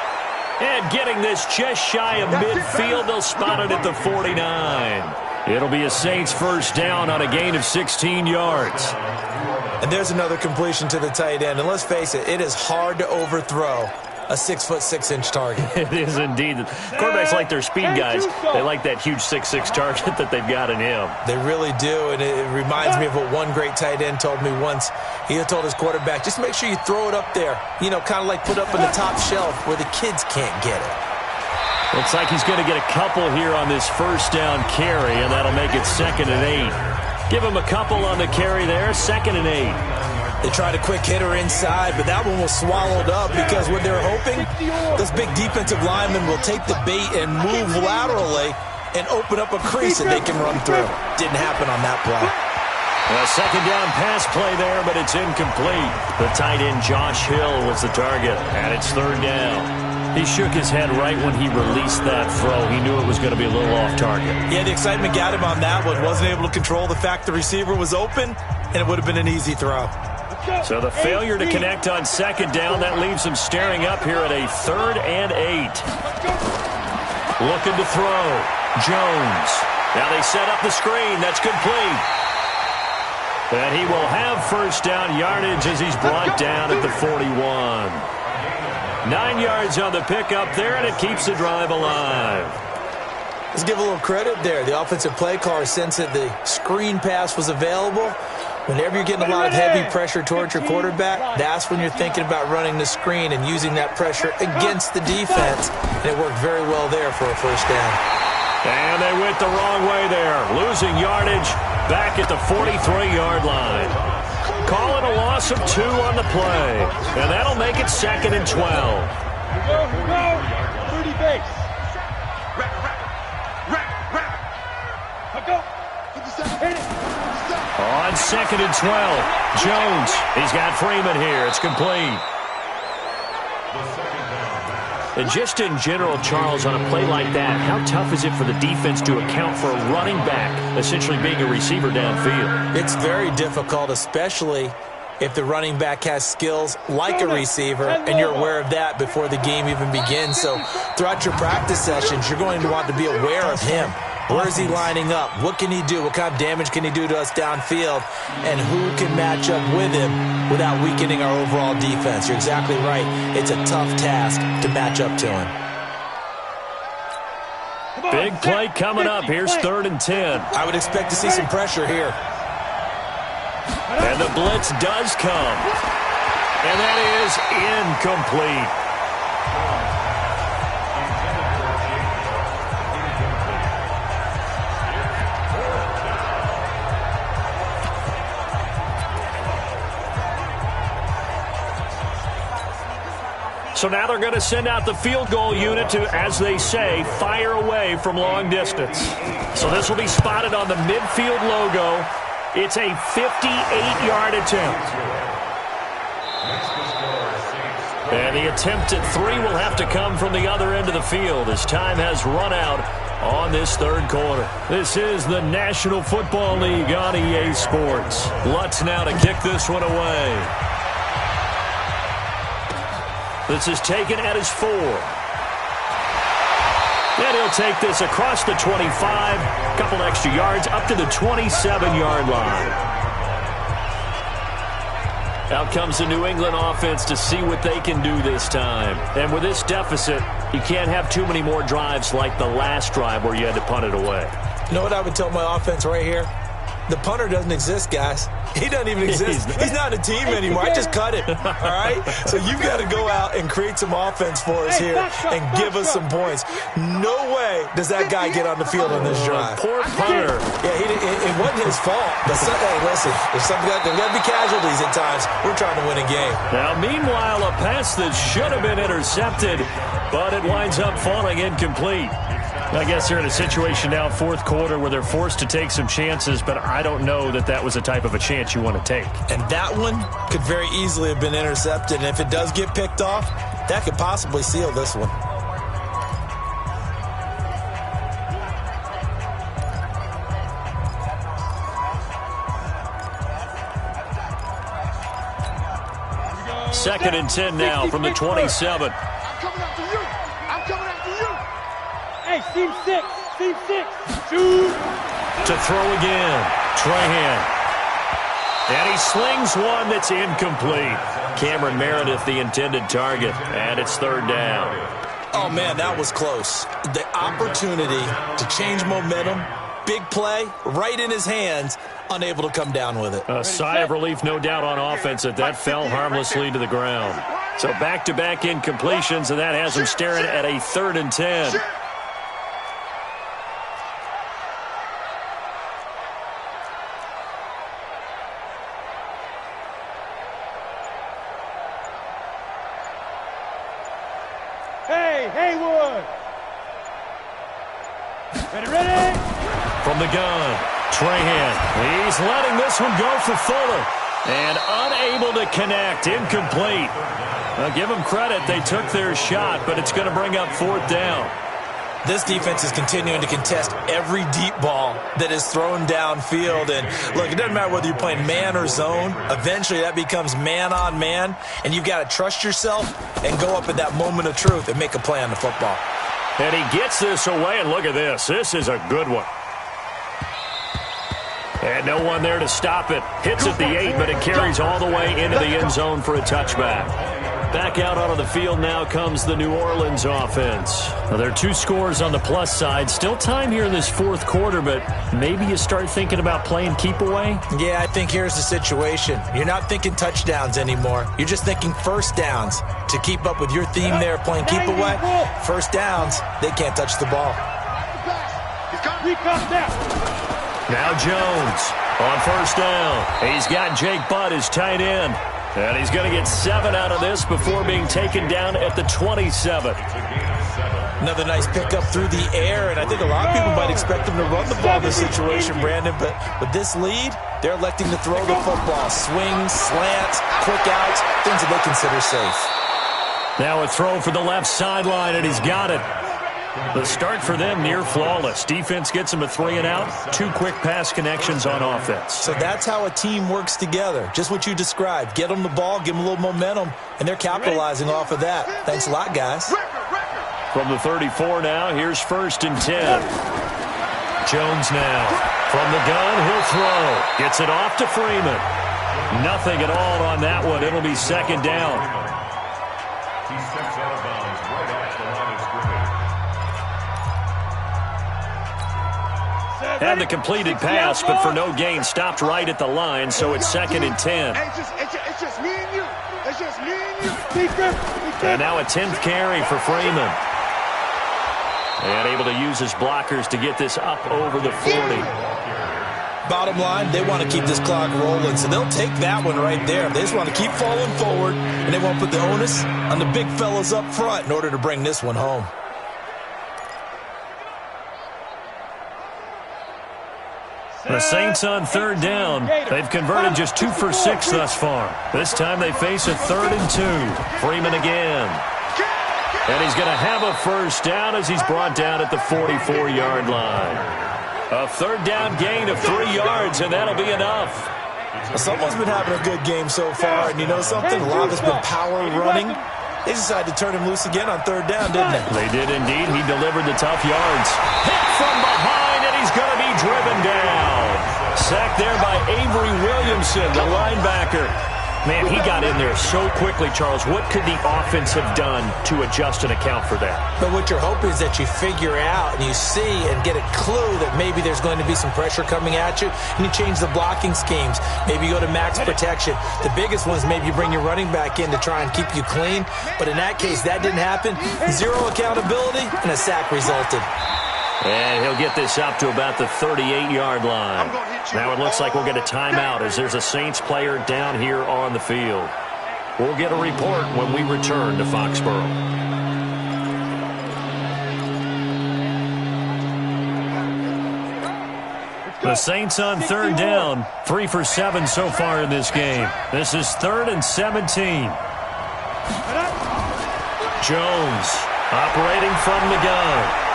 Speaker 3: And getting this just shy of midfield, they'll spot it at the 49. It'll be a Saints 1st down on a gain of 16 yards.
Speaker 4: And there's another completion to the tight end. And let's face it, it is hard to overthrow a 6'6" target.
Speaker 3: It is indeed. Quarterbacks like their speed guys. They like that huge 6'6" target that they've got in him.
Speaker 4: They really do, and it reminds me of what one great tight end told me once. He had told his quarterback, just make sure you throw it up there. You know, kind of like put up in the top shelf where the kids can't get it.
Speaker 3: Looks like he's going to get a couple here on this 1st down carry, and that'll make it 2nd and 8. Give him a couple on the carry there, 2nd and 8.
Speaker 4: They tried a quick hitter inside, but that one was swallowed up because what they were hoping, those big defensive linemen will take the bait and move laterally and open up a crease that they can run through. Didn't happen on that play.
Speaker 3: A second down pass play there, but it's incomplete. The tight end Josh Hill was the target, and it's third down. He shook his head right when he released that throw. He knew it was going to be a little off target.
Speaker 4: Yeah, the excitement got him on that one. Wasn't able to control the fact the receiver was open, and it would have been an easy throw.
Speaker 3: So the failure to connect on second down, that leaves him staring up here at a 3rd and 8. Looking to throw. Jones. Now they set up the screen. That's complete. And he will have first down yardage as he's brought down at the 41. 9 yards on the pickup there, and it keeps the drive alive.
Speaker 4: Let's give a little credit there. The offensive play caller sensed that the screen pass was available. Whenever you're getting a lot of heavy pressure towards your quarterback, that's when you're thinking about running the screen and using that pressure against the defense. And it worked very well there for a first down.
Speaker 3: And they went the wrong way there, losing yardage back at the 43-yard line. Calling a loss of 2 on the play, and that'll make it 2nd and 12.
Speaker 6: Here we go. 30 base. Go. Hit it.
Speaker 3: On 2nd and 12, Jones. He's got Freeman here. It's complete. And just in general, Charles, on a play like that, how tough is it for the defense to account for a running back essentially being a receiver downfield?
Speaker 4: It's very difficult, especially if the running back has skills like a receiver, and you're aware of that before the game even begins. So throughout your practice sessions, you're going to want to be aware of him. Where is he lining up? What can he do? What kind of damage can he do to us downfield? And who can match up with him without weakening our overall defense? You're exactly right. It's a tough task to match up to him.
Speaker 3: Big play coming up. Here's 3rd and 10.
Speaker 4: I would expect to see some pressure here.
Speaker 3: And the blitz does come. And that is incomplete. So now they're going to send out the field goal unit to, as they say, fire away from long distance. So this will be spotted on the midfield logo. It's a 58-yard attempt. And the attempt at 3 will have to come from the other end of the field as time has run out on this 3rd quarter. This is the National Football League on EA Sports. Lutz now to kick this one away. This is taken at his 4. And he'll take this across the 25, a couple extra yards, up to the 27-yard line. Out comes the New England offense to see what they can do this time. And with this deficit, you can't have too many more drives like the last drive where you had to punt it away.
Speaker 4: You know what I would tell my offense right here? The punter doesn't exist, guys. He doesn't even exist. He's not a team anymore. I just cut him. All right? So you've got to go out and create some offense for us here and give us some points. No way does that guy get on the field on this drive.
Speaker 3: Poor punter.
Speaker 4: Yeah, it wasn't his fault. But hey, listen, there's got to be casualties at times. We're trying to win a game.
Speaker 3: Now, meanwhile, a pass that should have been intercepted, but it winds up falling incomplete. I guess they're in a situation now, 4th quarter, where they're forced to take some chances, but I don't know that that was the type of a chance you want to take.
Speaker 4: And that one could very easily have been intercepted, and if it does get picked off, that could possibly seal this one.
Speaker 3: Second and 10 now from the 27.
Speaker 7: I'm coming after you. I'm coming after you.
Speaker 6: Hey, team 6. Team 6. Shoot.
Speaker 3: To throw again. Trahan. And he slings one that's incomplete. Cameron Meredith, the intended target. And it's 3rd down.
Speaker 4: Oh, man, that was close. The opportunity to change momentum, big play, right in his hands, unable to come down with it.
Speaker 3: A sigh of relief, no doubt, on offense that fell harmlessly to the ground. So back-to-back incompletions, and that has him staring at a 3rd and 10.
Speaker 6: Haywood. Ready.
Speaker 3: From the gun, Trahan. He's letting this one go for Fuller. And unable to connect. Incomplete. Well, give them credit. They took their shot, but it's going to bring up 4th down.
Speaker 4: This defense is continuing to contest every deep ball that is thrown downfield. And, look, it doesn't matter whether you're playing man or zone. Eventually, that becomes man-on-man, and you've got to trust yourself and go up at that moment of truth and make a play on the football.
Speaker 3: And he gets this away, and look at this. This is a good one. And no one there to stop it. Hits at the 8, but it carries all the way into the end zone for a touchback. Back out onto the field now comes the New Orleans offense. Well, there are 2 scores on the plus side. Still time here in this 4th quarter, but maybe you start thinking about playing keep away?
Speaker 4: Yeah, I think here's the situation. You're not thinking touchdowns anymore. You're just thinking first downs. To keep up with your theme there, playing keep away, first downs, they can't touch the ball.
Speaker 3: Now Jones on first down. He's got Jake Butt, his tight end. And he's going to get 7 out of this before being taken down at the 27.
Speaker 4: Another nice pickup through the air, and I think a lot of people might expect him to run the ball in this situation, Brandon. But with this lead, they're electing to throw the football. Swings, slants, quick outs, things that they consider safe.
Speaker 3: Now a throw for the left sideline, and he's got it. The start for them near flawless. Defense gets them a 3 and out. 2 quick pass connections on offense.
Speaker 4: So that's how a team works together. Just what you described. Get them the ball, give them a little momentum, and they're capitalizing off of that. Thanks a lot, guys.
Speaker 3: From the 34 now, here's 1st and 10. Jones now. From the gun, he'll throw. Gets it off to Freeman. Nothing at all on that one. It'll be 2nd down.
Speaker 5: He steps out of bounds right at the line of scrimmage.
Speaker 3: Had the completed pass, but for no gain, stopped right at the line, so it's 2nd and 10.
Speaker 7: It's just me and you. It's just me and you.
Speaker 3: And now a 10th carry for Freeman. And able to use his blockers to get this up over the 40.
Speaker 4: Bottom line, they want to keep this clock rolling, so they'll take that one right there. They just want to keep falling forward, and they won't put the onus on the big fellas up front in order to bring this one home.
Speaker 3: The Saints on 3rd down. They've converted just 2 for 6 thus far. This time they face a 3rd and 2. Freeman again. And he's going to have a 1st down as he's brought down at the 44-yard line. A 3rd down gain of 3 yards, and that'll be enough.
Speaker 4: Someone's been having a good game so far, and you know something? A lot of it's been power running. They decided to turn him loose again on 3rd down, didn't they?
Speaker 3: They did indeed. He delivered the tough yards. Hit from behind, and he's going to be driven down. Sacked there by Avery Williamson, the linebacker. Man, he got in there so quickly, Charles. What could the offense have done to adjust and account for that?
Speaker 4: But what you're hoping is that you figure out and you see and get a clue that maybe there's going to be some pressure coming at you, and you change the blocking schemes. Maybe you go to max protection. The biggest one is maybe you bring your running back in to try and keep you clean. But in that case, that didn't happen. 0 accountability, and a sack resulted.
Speaker 3: And he'll get this up to about the 38-yard line. Now it looks like we'll get a timeout as there's a Saints player down here on the field. We'll get a report when we return to Foxborough. The Saints on 3rd down. 3 for 7 so far in this game. This is 3rd and 17. Jones operating from the gun.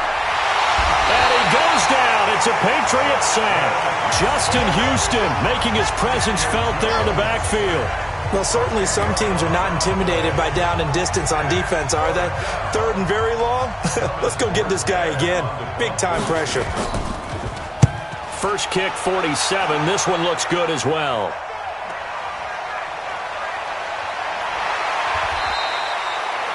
Speaker 3: And he goes down. It's a Patriots sack. Justin Houston making his presence felt there in the backfield.
Speaker 4: Well, certainly some teams are not intimidated by down and distance on defense, are they? 3rd and very long? Let's go get this guy again. Big-time pressure.
Speaker 3: First kick, 47. This one looks good as well.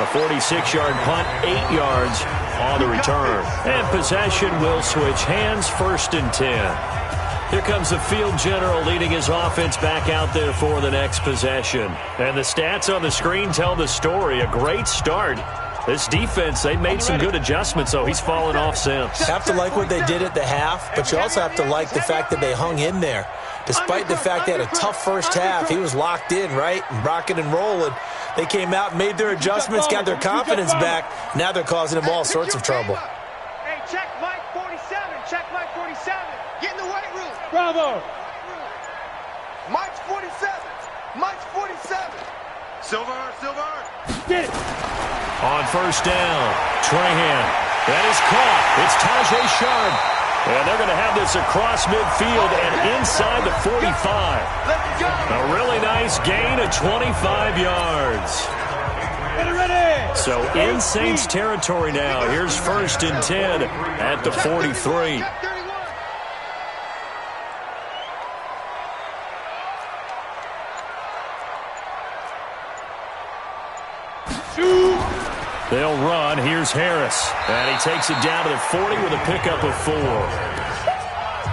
Speaker 3: A 46-yard punt, 8 yards on the return. And possession will switch hands, 1st and 10. Here comes the field general leading his offense back out there for the next possession. And the stats on the screen tell the story. A great start. This defense, they made some good adjustments, so he's fallen off since.
Speaker 4: You have to like what they did at the half, but you also have to like the fact that they hung in there. Despite the fact they had a tough first half, he was locked in, right? And rocking and rolling. They came out, made their adjustments, got their confidence back. Now they're causing him all sorts of trouble.
Speaker 6: Hey, check Mike 47. Check Mike 47.
Speaker 7: Get in the weight room.
Speaker 6: Bravo.
Speaker 7: Mike's 47. Mike's 47. Silver.
Speaker 6: Get it.
Speaker 3: On first down, Trahan. That is caught. It's Tajay Sharp. And they're going to have this across midfield and inside the 45.
Speaker 7: Let's go.
Speaker 3: A really nice gain of 25 yards.
Speaker 6: Ready.
Speaker 3: So in Saints territory now. Here's 1st and 10 at the 43.
Speaker 7: Check 31.
Speaker 3: They'll run. Here's Harris. And he takes it down to the 40 with a pickup of 4.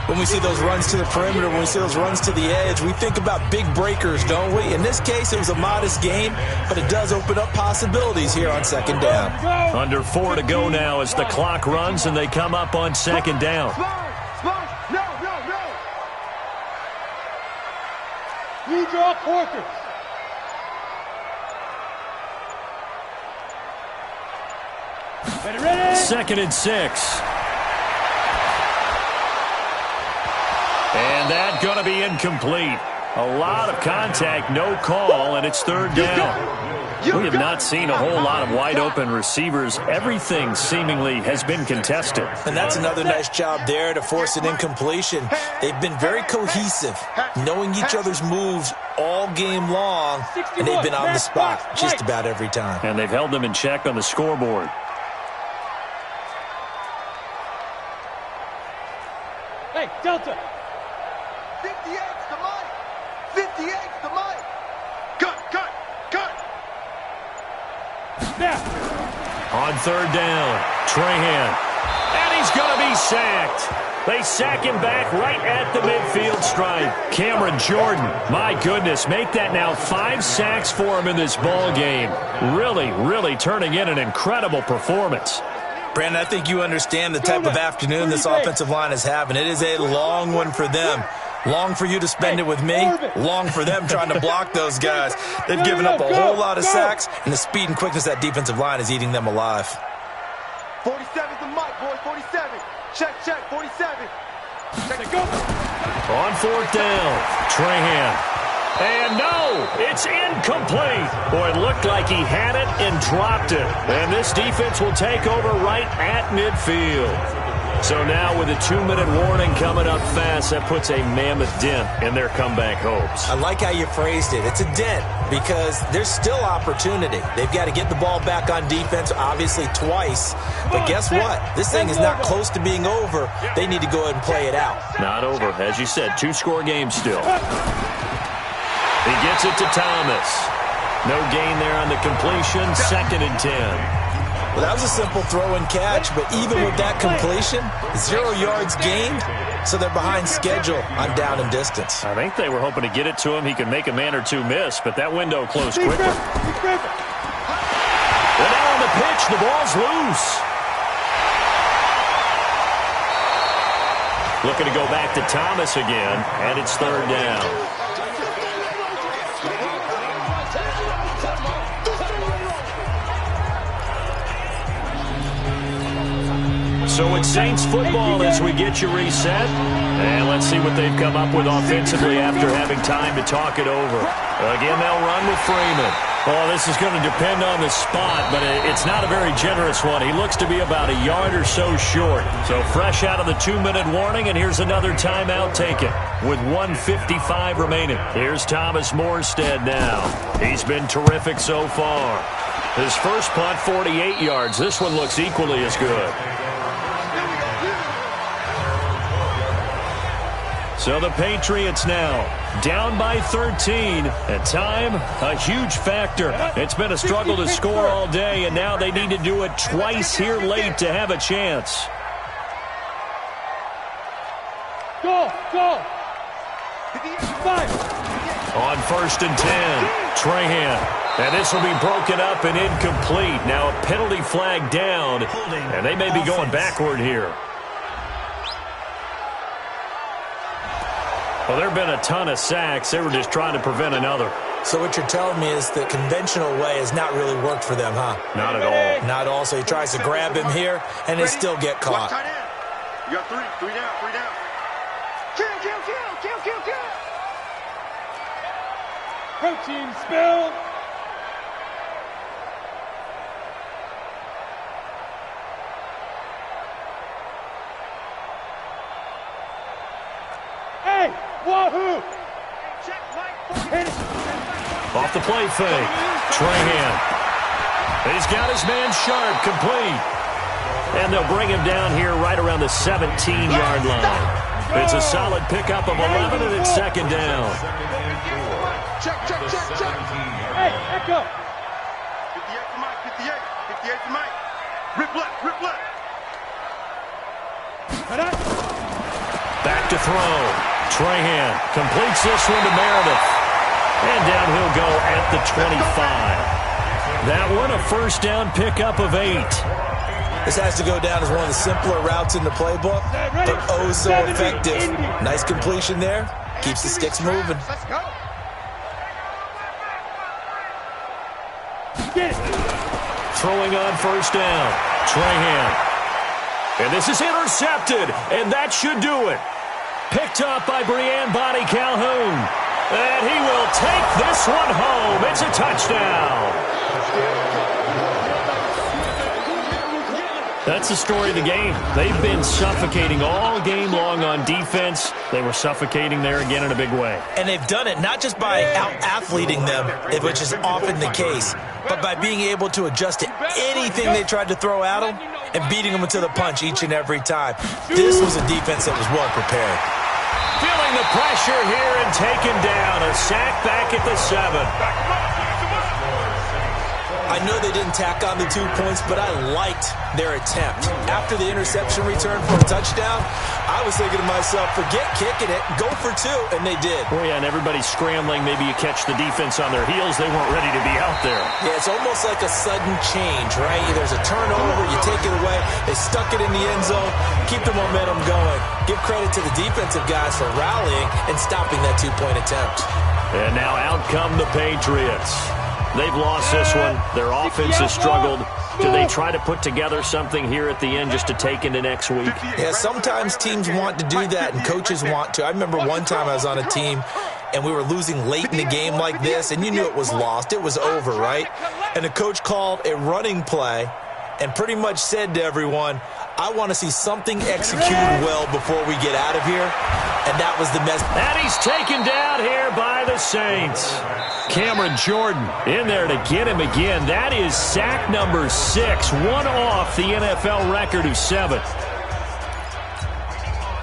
Speaker 4: When we see those runs to the perimeter, when we see those runs to the edge, we think about big breakers, don't we? In this case, it was a modest gain, but it does open up possibilities here on 2nd down.
Speaker 3: Under 4 to go now as the clock runs and they come up on 2nd down.
Speaker 6: Sponge. No. You draw quarters. Ready.
Speaker 3: 2nd and 6. And that going to be incomplete. A lot of contact, no call, and it's 3rd down. We have not seen a whole lot of wide-open receivers. Everything seemingly has been contested.
Speaker 4: And that's another nice job there to force an incompletion. They've been very cohesive, knowing each other's moves all game long, and they've been on the spot just about every time.
Speaker 3: And they've held them in check on the scoreboard.
Speaker 6: Hey, Delta.
Speaker 7: 58's the Mike. 58's the Mike. Cut.
Speaker 6: Now.
Speaker 3: On 3rd down, Trahan. And he's going to be sacked. They sack him back right at the midfield stripe. Cameron Jordan, my goodness, make that now 5 sacks for him in this ball game. Really turning in an incredible performance.
Speaker 4: Brandon, I think you understand the type of afternoon this offensive line is having. It is a long one for them. Long for you to spend it with me. Long for them trying to block those guys. They've given up a whole lot of sacks, and the speed and quickness of that defensive line is eating them alive.
Speaker 7: 47's the Mike, boy. 47. Check. 47.
Speaker 6: Go.
Speaker 3: On 4th down, Trahan. And no, it's incomplete. Boy, it looked like he had it and dropped it. And this defense will take over right at midfield. So now with a 2-minute warning coming up fast, that puts a mammoth dent in their comeback hopes.
Speaker 4: I like how you phrased it. It's a dent because there's still opportunity. They've got to get the ball back on defense, obviously twice. But guess what? This thing is not close to being over. They need to go ahead and play it out.
Speaker 3: Not over. As you said, 2-score game still. He gets it to Thomas. No gain there on the completion. 2nd and 10.
Speaker 4: Well, that was a simple throw and catch, but even with that completion, 0 yards gained, so they're behind schedule on down and distance.
Speaker 3: I think they were hoping to get it to him. He could make a man or two miss, but that window closed quickly. And now on the pitch, the ball's loose. Looking to go back to Thomas again, and it's 3rd down. So it's Saints football as we get you reset. And let's see what they've come up with offensively after having time to talk it over. Again, they'll run with Freeman. Oh, this is going to depend on the spot, but it's not a very generous one. He looks to be about a yard or so short. So fresh out of the 2-minute warning, and here's another timeout taken with 1:55 remaining. Here's Thomas Morstead now. He's been terrific so far. His first punt, 48 yards. This one looks equally as good. So the Patriots now down by 13, and time, a huge factor. It's been a struggle to score all day, and now they need to do it twice here late to have a chance.
Speaker 6: Go.
Speaker 3: On 1st and 10, Trahan. And this will be broken up and incomplete. Now a penalty flag down, and they may be going backward here. Well, there have been a ton of sacks. They were just trying to prevent another.
Speaker 4: So what you're telling me is the conventional way has not really worked for them, huh?
Speaker 3: Not at all.
Speaker 4: Not at all. So he tries to grab him here, and they still get caught.
Speaker 7: You got three down. Kill.
Speaker 6: Protein spill. Hey, wahoo!
Speaker 3: Off the play fake. Trahan. He's got his man sharp, complete. And they'll bring him down here right around the 17-yard line. It's a solid pickup of 11, and it's second down.
Speaker 7: Check.
Speaker 6: Hey, echo.
Speaker 7: 58 for Mike, 58 for Mike. Rip left.
Speaker 3: Back to throw. Trahan completes this one to Meredith. And down he'll go at the 25. That one a first down pickup of 8.
Speaker 4: This has to go down as one of the simpler routes in the playbook, but oh so effective. Nice completion there. Keeps the sticks moving.
Speaker 7: Let's go.
Speaker 3: Throwing on first down. Trahan. And this is intercepted, and that should do it. Picked up by Breanne Bonnie Calhoun. And he will take this one home. It's a touchdown. That's the story of the game. They've been suffocating all game long on defense. They were suffocating there again in a big way.
Speaker 4: And they've done it not just by out-athleting them, which is often the case, but by being able to adjust to anything they tried to throw at them and beating them to the punch each and every time. This was a defense that was well prepared.
Speaker 3: Feeling the pressure here and taken down. A sack back at the 7.
Speaker 4: I know they didn't tack on the 2 points, but I liked their attempt. After the interception return for a touchdown, I was thinking to myself, forget kicking it, go for 2, and they did.
Speaker 3: Oh, yeah, and everybody's scrambling. Maybe you catch the defense on their heels. They weren't ready to be out there.
Speaker 4: Yeah, it's almost like a sudden change, right? There's a turnover, you take it away, they stuck it in the end zone, keep the momentum going. Give credit to the defensive guys for rallying and stopping that 2-point attempt.
Speaker 3: And now out come the Patriots. They've lost this one. Their offense has struggled. Do they try to put together something here at the end just to take into next week?
Speaker 4: Yeah, sometimes teams want to do that and coaches want to. I remember one time I was on a team and we were losing late in the game like this, and you knew it was lost. It was over, right? And the coach called a running play and pretty much said to everyone, I want to see something executed well before we get out of here. And that was the message.
Speaker 3: And he's taken down here by the Saints. Cameron Jordan in there to get him again. That is sack number 6, one off the NFL record of 7.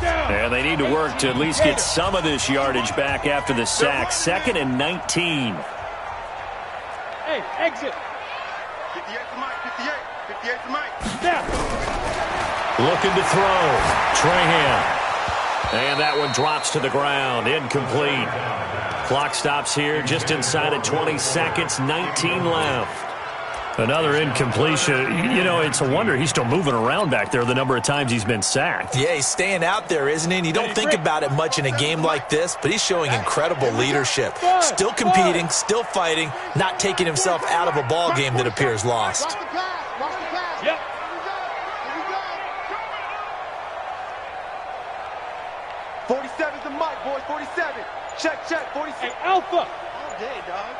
Speaker 3: And they need to work to at least get some of this yardage back after the sack. 2nd and 19.
Speaker 6: Hey, exit.
Speaker 7: 58 for Mike, 58 for Mike.
Speaker 6: Down.
Speaker 3: Looking to throw. Trahan. And that one drops to the ground. Incomplete. Clock stops here just inside of 20 seconds. 19 left. Another incompletion. You know, it's a wonder he's still moving around back there the number of times he's been sacked.
Speaker 4: Yeah, he's staying out there, isn't he? And you don't think about it much in a game like this, but he's showing incredible leadership. Still competing, still fighting, not taking himself out of a ball game that appears lost.
Speaker 6: Yep.
Speaker 7: 47's the mic, boys. 47. Check, 47.
Speaker 6: Hey, Alpha.
Speaker 7: All day, dog.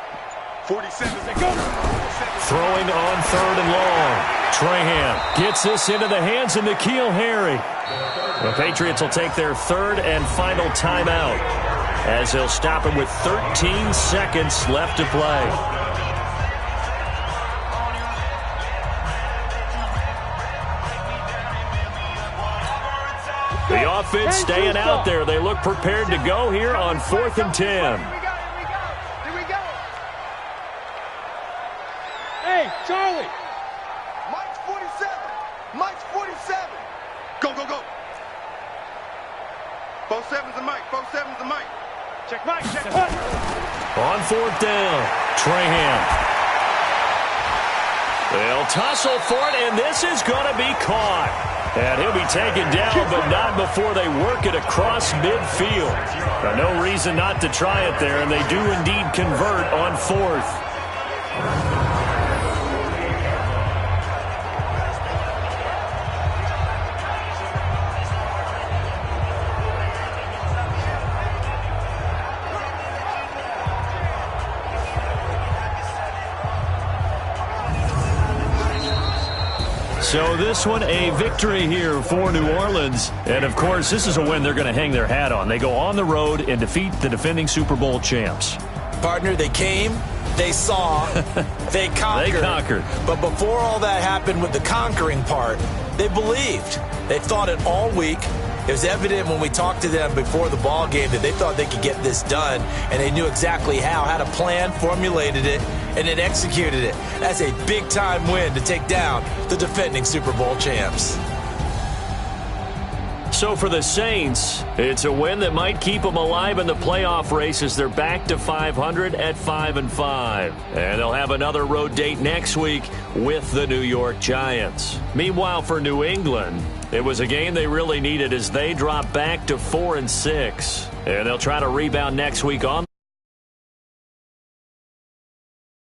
Speaker 7: 47's a go.
Speaker 3: Throwing on 3rd and long. Trahan gets this into the hands of N'Keal Harry. The Patriots will take their 3rd and final timeout as they'll stop him with 13 seconds left to play. The offense staying out there. They look prepared to go here on 4th and 10.
Speaker 7: Here we go.
Speaker 6: Hey, Charlie.
Speaker 7: Mike's 47. Mike's 47. Go. 47's the mic. 47's the mic.
Speaker 6: Check Mike. Check Mike.
Speaker 3: On 4th down, Trahan. They'll tussle for it, and this is going to be caught. And he'll be taken down, but not before they work it across midfield. No reason not to try it there, and they do indeed convert on fourth. So this one, a victory here for New Orleans. And, of course, this is a win they're going to hang their hat on. They go on the road and defeat the defending Super Bowl champs.
Speaker 4: Partner, they came, they saw, they conquered.
Speaker 3: They conquered.
Speaker 4: But before all that happened with the conquering part, they believed. They thought it all week. It was evident when we talked to them before the ball game that they thought they could get this done, and they knew exactly how, had a plan, formulated it, and then executed it. That's a big-time win to take down the defending Super Bowl champs.
Speaker 3: So for the Saints, it's a win that might keep them alive in the playoff race as they're back to 500 at 5-5. And they'll have another road date next week with the New York Giants. Meanwhile, for New England, it was a game they really needed as they drop back to 4-6. And they'll try to rebound next week on